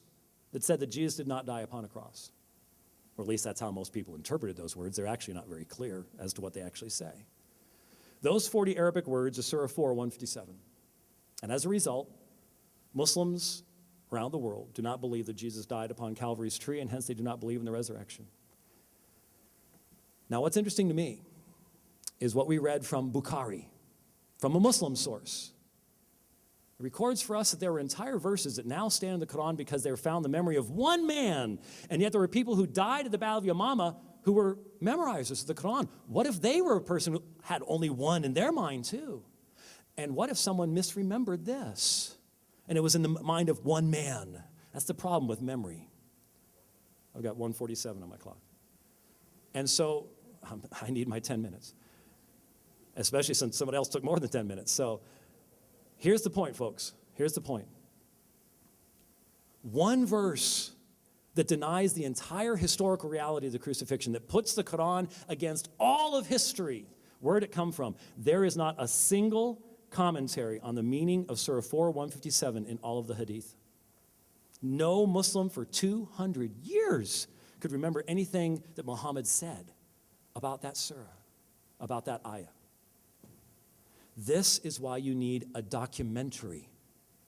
that said that Jesus did not die upon a cross. Or at least that's how most people interpreted those words. They're actually not very clear as to what they actually say. Those 40 Arabic words are Surah 4, 157. And as a result, Muslims around the world do not believe that Jesus died upon Calvary's tree, and hence they do not believe in the resurrection. Now, what's interesting to me is what we read from Bukhari, from a Muslim source. It records for us that there were entire verses that now stand in the Qur'an because they were found in the memory of one man, and yet there were people who died at the Battle of Yamama who were memorizers of the Qur'an. What if they were a person who had only one in their mind too? And what if someone misremembered this? And it was in the mind of one man. That's the problem with memory. I've got 1:47 on my clock. And so I need my 10 minutes, especially since somebody else took more than 10 minutes. So here's the point, folks. Here's the point. One verse that denies the entire historical reality of the crucifixion, that puts the Quran against all of history. Where did it come from? There is not a single commentary on the meaning of Surah 4:157 in all of the Hadith. No Muslim for 200 years could remember anything that Muhammad said about that surah, about that ayah. This is why you need a documentary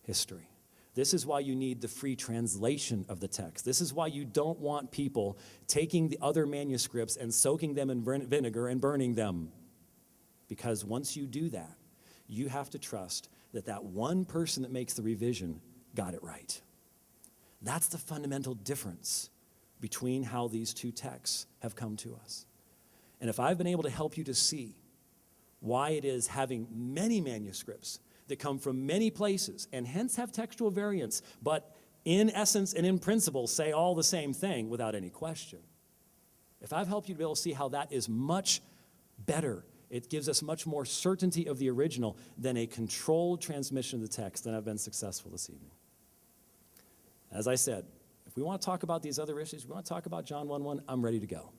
history. This is why you need the free translation of the text. This is why you don't want people taking the other manuscripts and soaking them in vinegar and burning them. Because once you do that, you have to trust that that one person that makes the revision got it right. That's the fundamental difference between how these two texts have come to us. And if I've been able to help you to see why it is having many manuscripts that come from many places and hence have textual variants, but in essence and in principle say all the same thing without any question. If I've helped you to be able to see how that is much better, it gives us much more certainty of the original than a controlled transmission of the text, then I've been successful this evening. As I said, if we want to talk about these other issues, we want to talk about John 1:1, I'm ready to go.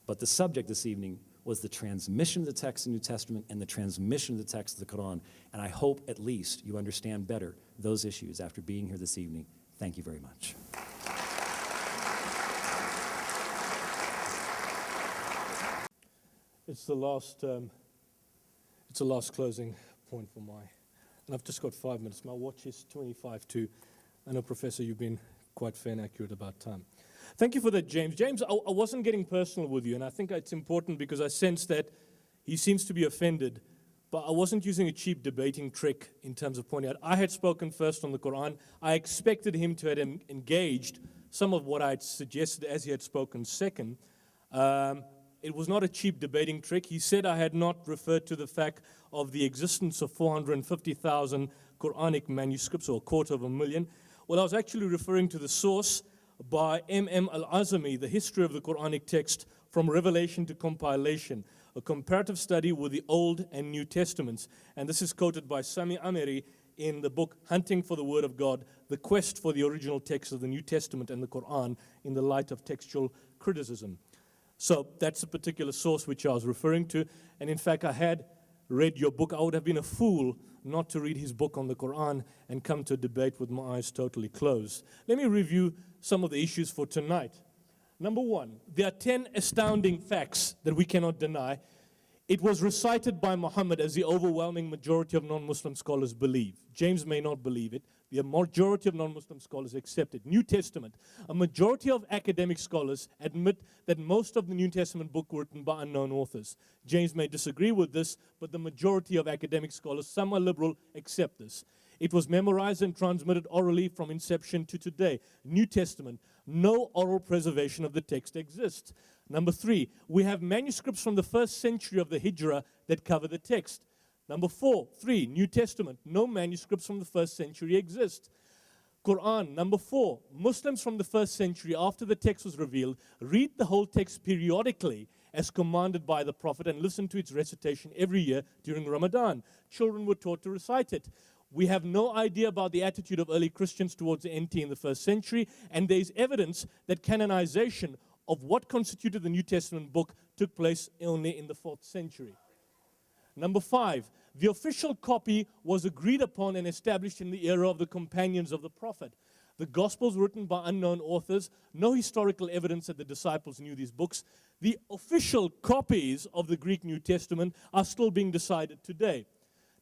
But the subject this evening was the transmission of the text in the New Testament and the transmission of the text of the Quran. And I hope at least you understand better those issues after being here this evening. Thank you very much. It's the last closing point for and I've just got 5 minutes. My watch is 25 to. I know, Professor, you've been quite fair and accurate about time. Thank you for that, James. James, I wasn't getting personal with you, and I think it's important because I sense that he seems to be offended, but I wasn't using a cheap debating trick in terms of pointing out. I had spoken first on the Quran. I expected him to have engaged some of what I had suggested as he had spoken second. It was not a cheap debating trick. He said I had not referred to the fact of the existence of 450,000 Quranic manuscripts, or 250,000. Well, I was actually referring to the source by M.M. Al-Azami, The History of the Quranic Text from Revelation to Compilation, a comparative study with the Old and New Testaments. And this is quoted by Sami Ameri in the book Hunting for the Word of God, The Quest for the Original Text of the New Testament and the Quran in the Light of Textual Criticism. So that's a particular source which I was referring to. And in fact, I had read your book. I would have been a fool not to read his book on the Quran and come to a debate with my eyes totally closed. Let me review some of the issues for tonight. Number one, there are 10 astounding facts that we cannot deny. It was recited by Muhammad as the overwhelming majority of non-Muslim scholars believe. James may not believe it. The majority of non-Muslim scholars accept it. New Testament. A majority of academic scholars admit that most of the New Testament book were written by unknown authors. James may disagree with this, but the majority of academic scholars, some are liberal, accept this. It was memorized and transmitted orally from inception to today. New Testament. No oral preservation of the text exists. Number 3, we have manuscripts from the 1st century of the Hijrah that cover the text. Number 3, New Testament. No manuscripts from the 1st century exist. Quran. Number 4, Muslims from the 1st century, after the text was revealed, read the whole text periodically as commanded by the Prophet and listen to its recitation every year during Ramadan. Children were taught to recite it. We have no idea about the attitude of early Christians towards the NT in the 1st century, and there is evidence that canonization of what constituted the New Testament book took place only in the 4th century. Number 5, the official copy was agreed upon and established in the era of the companions of the Prophet. The Gospels written by unknown authors, no historical evidence that the disciples knew these books. The official copies of the Greek New Testament are still being decided today.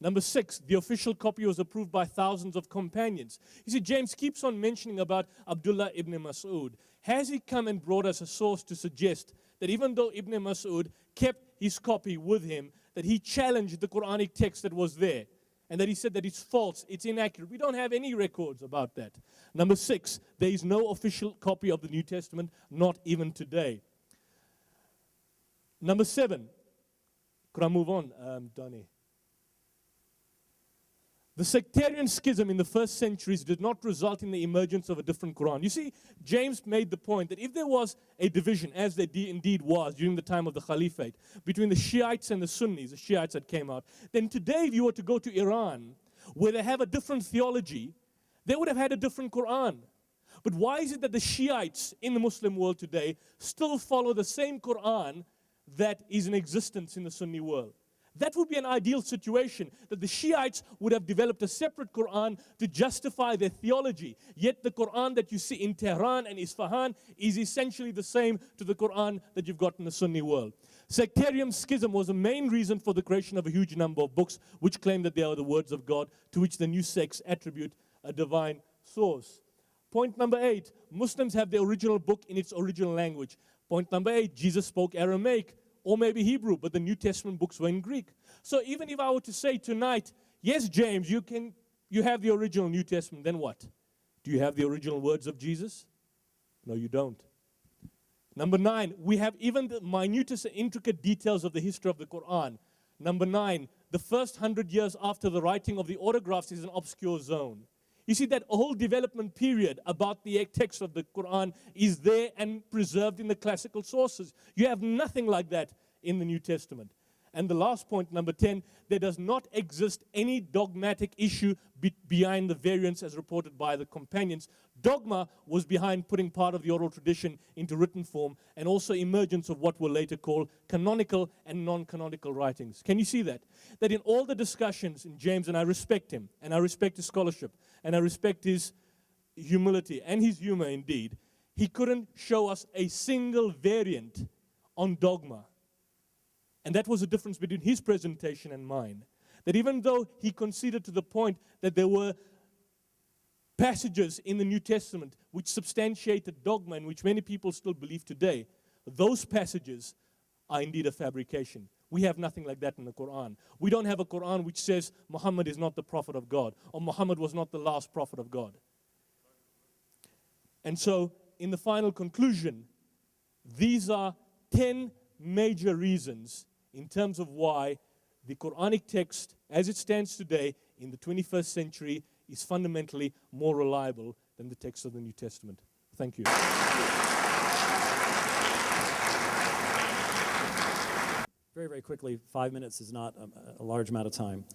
Number 6, the official copy was approved by thousands of companions. You see, James keeps on mentioning about Abdullah ibn Mas'ud. Has he come and brought us a source to suggest that even though Ibn Mas'ud kept his copy with him, that he challenged the Quranic text that was there, and that he said that it's false, it's inaccurate. We don't have any records about that. Number 6, there is no official copy of the New Testament, not even today. Number 7, could I move on, Donnie? The sectarian schism in the first centuries did not result in the emergence of a different Quran. You see, James made the point that if there was a division, as there indeed was during the time of the Caliphate, between the Shiites and the Sunnis, the Shiites that came out, then today if you were to go to Iran, where they have a different theology, they would have had a different Quran. But why is it that the Shiites in the Muslim world today still follow the same Quran that is in existence in the Sunni world? That would be an ideal situation, that the Shiites would have developed a separate Quran to justify their theology. Yet the Quran that you see in Tehran and Isfahan is essentially the same to the Quran that you've got in the Sunni world. Sectarian schism was the main reason for the creation of a huge number of books which claim that they are the words of God, to which the new sects attribute a divine source. Point number 8, Muslims have the original book in its original language. Point number 8, Jesus spoke Aramaic, or maybe Hebrew, but the New Testament books were in Greek. So even if I were to say tonight, yes, James, you have the original New Testament, then what? Do you have the original words of Jesus? No, you don't. Number 9, we have even the minutest and intricate details of the history of the Quran. Number 9, the first 100 years after the writing of the autographs is an obscure zone. You see, that whole development period about the text of the Quran is there and preserved in the classical sources. You have nothing like that in the New Testament. And the last point, number 10, there does not exist any dogmatic issue behind the variants as reported by the companions. Dogma was behind putting part of the oral tradition into written form, and also emergence of what were later called canonical and non-canonical writings. Can you see that? That in all the discussions in James, and I respect him, and I respect his scholarship, and I respect his humility and his humor indeed, he couldn't show us a single variant on dogma. And that was the difference between his presentation and mine. That even though he conceded to the point that there were passages in the New Testament which substantiated dogma and which many people still believe today, those passages are indeed a fabrication. We have nothing like that in the Quran. We don't have a Quran which says Muhammad is not the prophet of God, or Muhammad was not the last prophet of God. And so, in the final conclusion, these are 10 major reasons in terms of why the Quranic text, as it stands today in the 21st century, is fundamentally more reliable than the text of the New Testament. Thank you. Very, very quickly, 5 minutes is not a large amount of time.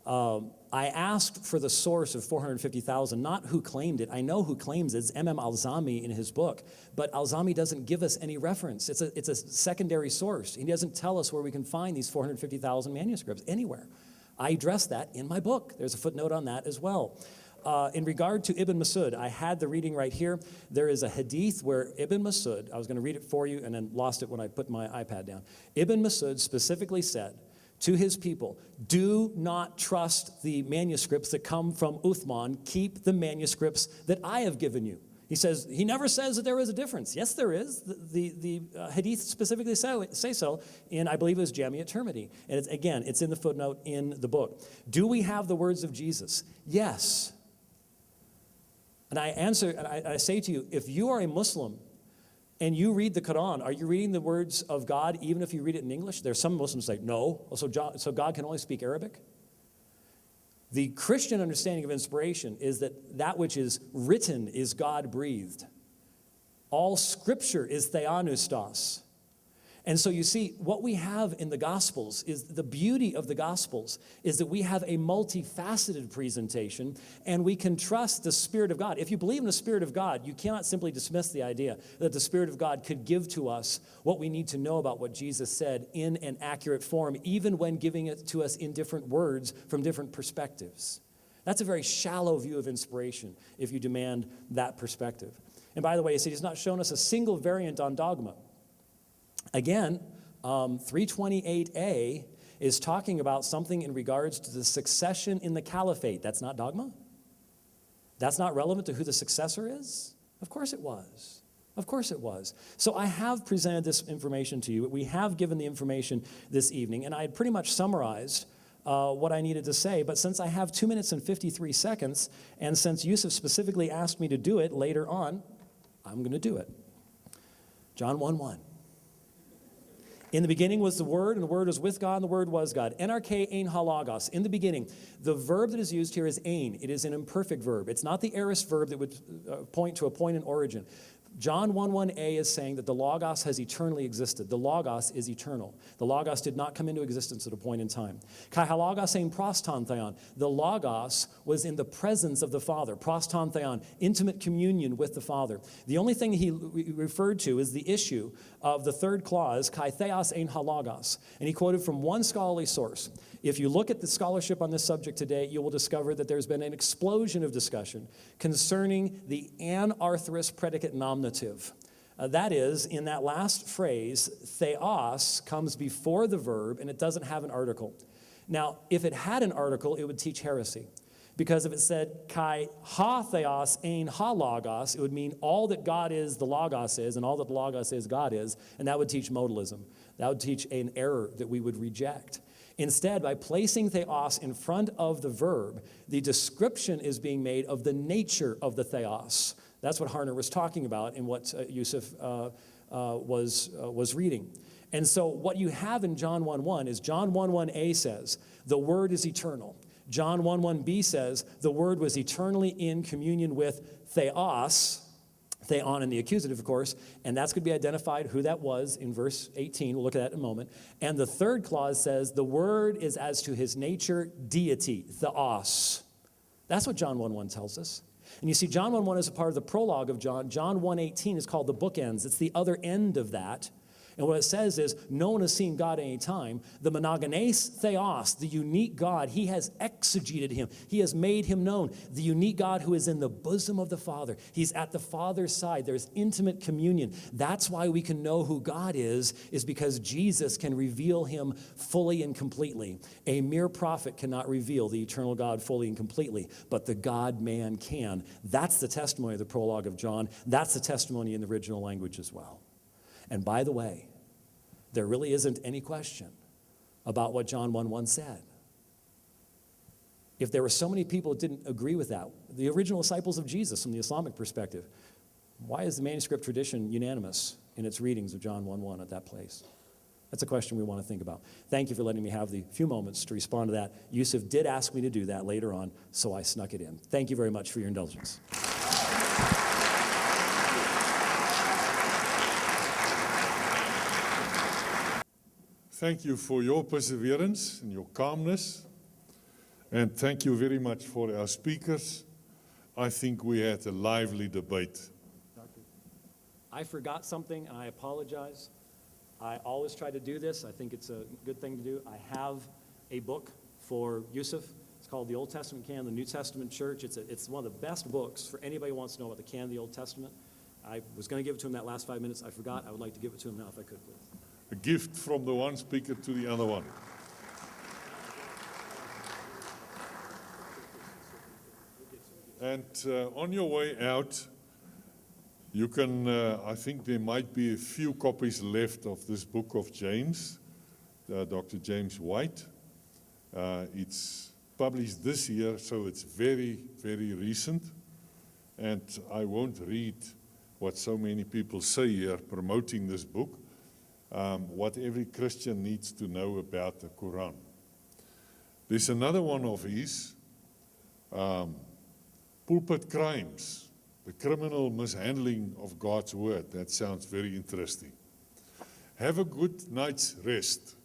I asked for the source of 450,000, not who claimed it. I know who claims it. It's M.M. Alzami in his book. But Alzami doesn't give us any reference. It's a secondary source. He doesn't tell us where we can find these 450,000 manuscripts anywhere. I address that in my book. There's a footnote on that as well. In regard to Ibn Mas'ud, I had the reading right here. There is a hadith where Ibn Mas'ud, I was going to read it for you and then lost it when I put my iPad down. Ibn Mas'ud specifically said to his people, do not trust the manuscripts that come from Uthman. Keep the manuscripts that I have given you. He says, he never says that there is a difference. Yes, there is. The hadith specifically say so in, I believe it was Jami at-Tirmidhi. And it's in the footnote in the book. Do we have the words of Jesus? Yes. And I answer, and I say to you, if you are a Muslim and you read the Quran, are you reading the words of God even if you read it in English? There's some Muslims say, no, so God can only speak Arabic? The Christian understanding of inspiration is that which is written is God-breathed. All scripture is theanustos. And so you see, what we have in the Gospels is the beauty of the Gospels is that we have a multifaceted presentation and we can trust the Spirit of God. If you believe in the Spirit of God, you cannot simply dismiss the idea that the Spirit of God could give to us what we need to know about what Jesus said in an accurate form, even when giving it to us in different words from different perspectives. That's a very shallow view of inspiration if you demand that perspective. And by the way, he's not shown us a single variant on dogma. Again, 328a is talking about something in regards to the succession in the caliphate. That's not dogma? That's not relevant to who the successor is? Of course it was. Of course it was. So I have presented this information to you. We have given the information this evening, and I had pretty much summarized what I needed to say. But since I have 2 minutes and 53 seconds, and since Yusuf specifically asked me to do it later on, I'm going to do it. John 1:1. In the beginning was the Word, and the Word was with God, and the Word was God. NRK ein halagos. In the beginning, the verb that is used here is ein. It is an imperfect verb. It's not the aorist verb that would point to a point in origin. John 1:1a is saying that the Logos has eternally existed. The Logos is eternal. The Logos did not come into existence at a point in time. Kai halagos ein proston theon. The Logos was in the presence of the Father. Proston theon, intimate communion with the Father. The only thing he referred to is the issue of the third clause, kai theos ein halagos. And he quoted from one scholarly source. If you look at the scholarship on this subject today, you will discover that there's been an explosion of discussion concerning the anarthrous predicate nominative. That is, in that last phrase, theos comes before the verb and it doesn't have an article. Now, if it had an article, it would teach heresy. Because if it said kai ha theos ein ha logos, it would mean all that God is, the logos is, and all that the logos is, God is, and that would teach modalism. That would teach an error that we would reject. Instead, by placing theos in front of the verb, the description is being made of the nature of the theos. That's what Harner was talking about in what Yusuf was reading. And so what you have in John 1:1 is John 1:1a says, the Word is eternal. John 1:1b says, the Word was eternally in communion with theos, theon in the accusative, of course, and that's going to be identified who that was in verse 18. We'll look at that in a moment. And the third clause says, the Word is as to his nature deity, theos. That's what John 1:1 tells us. And you see, John 1:1 is a part of the prologue of John. John 1:18 is called the bookends. It's the other end of that. And what it says is, no one has seen God at any time. The monogenes theos, the unique God, he has exegeted him. He has made him known. The unique God who is in the bosom of the Father. He's at the Father's side. There's intimate communion. That's why we can know who God is because Jesus can reveal him fully and completely. A mere prophet cannot reveal the eternal God fully and completely, but the God-man can. That's the testimony of the prologue of John. That's the testimony in the original language as well. And by the way, there really isn't any question about what John 1:1 said. If there were so many people that didn't agree with that, the original disciples of Jesus from the Islamic perspective, why is the manuscript tradition unanimous in its readings of John 1:1 at that place? That's a question we want to think about. Thank you for letting me have the few moments to respond to that. Yusuf did ask me to do that later on, so I snuck it in. Thank you very much for your indulgence. Thank you for your perseverance and your calmness. And thank you very much for our speakers. I think we had a lively debate. I forgot something, and I apologize. I always try to do this. I think it's a good thing to do. I have a book for Yusuf. It's called The Old Testament Canon, the New Testament Church. It's one of the best books for anybody who wants to know about the canon of the Old Testament. I was going to give it to him that last 5 minutes. I forgot. I would like to give it to him now if I could, please. A gift from the one speaker to the other one. And on your way out, you can, I think there might be a few copies left of this book of James, Dr. James White. It's published this year, so it's very, very recent. And I won't read what so many people say here promoting this book. What every Christian needs to know about the Qur'an. There's another one of his, Pulpit Crimes, the criminal mishandling of God's word. That sounds very interesting. Have a good night's rest.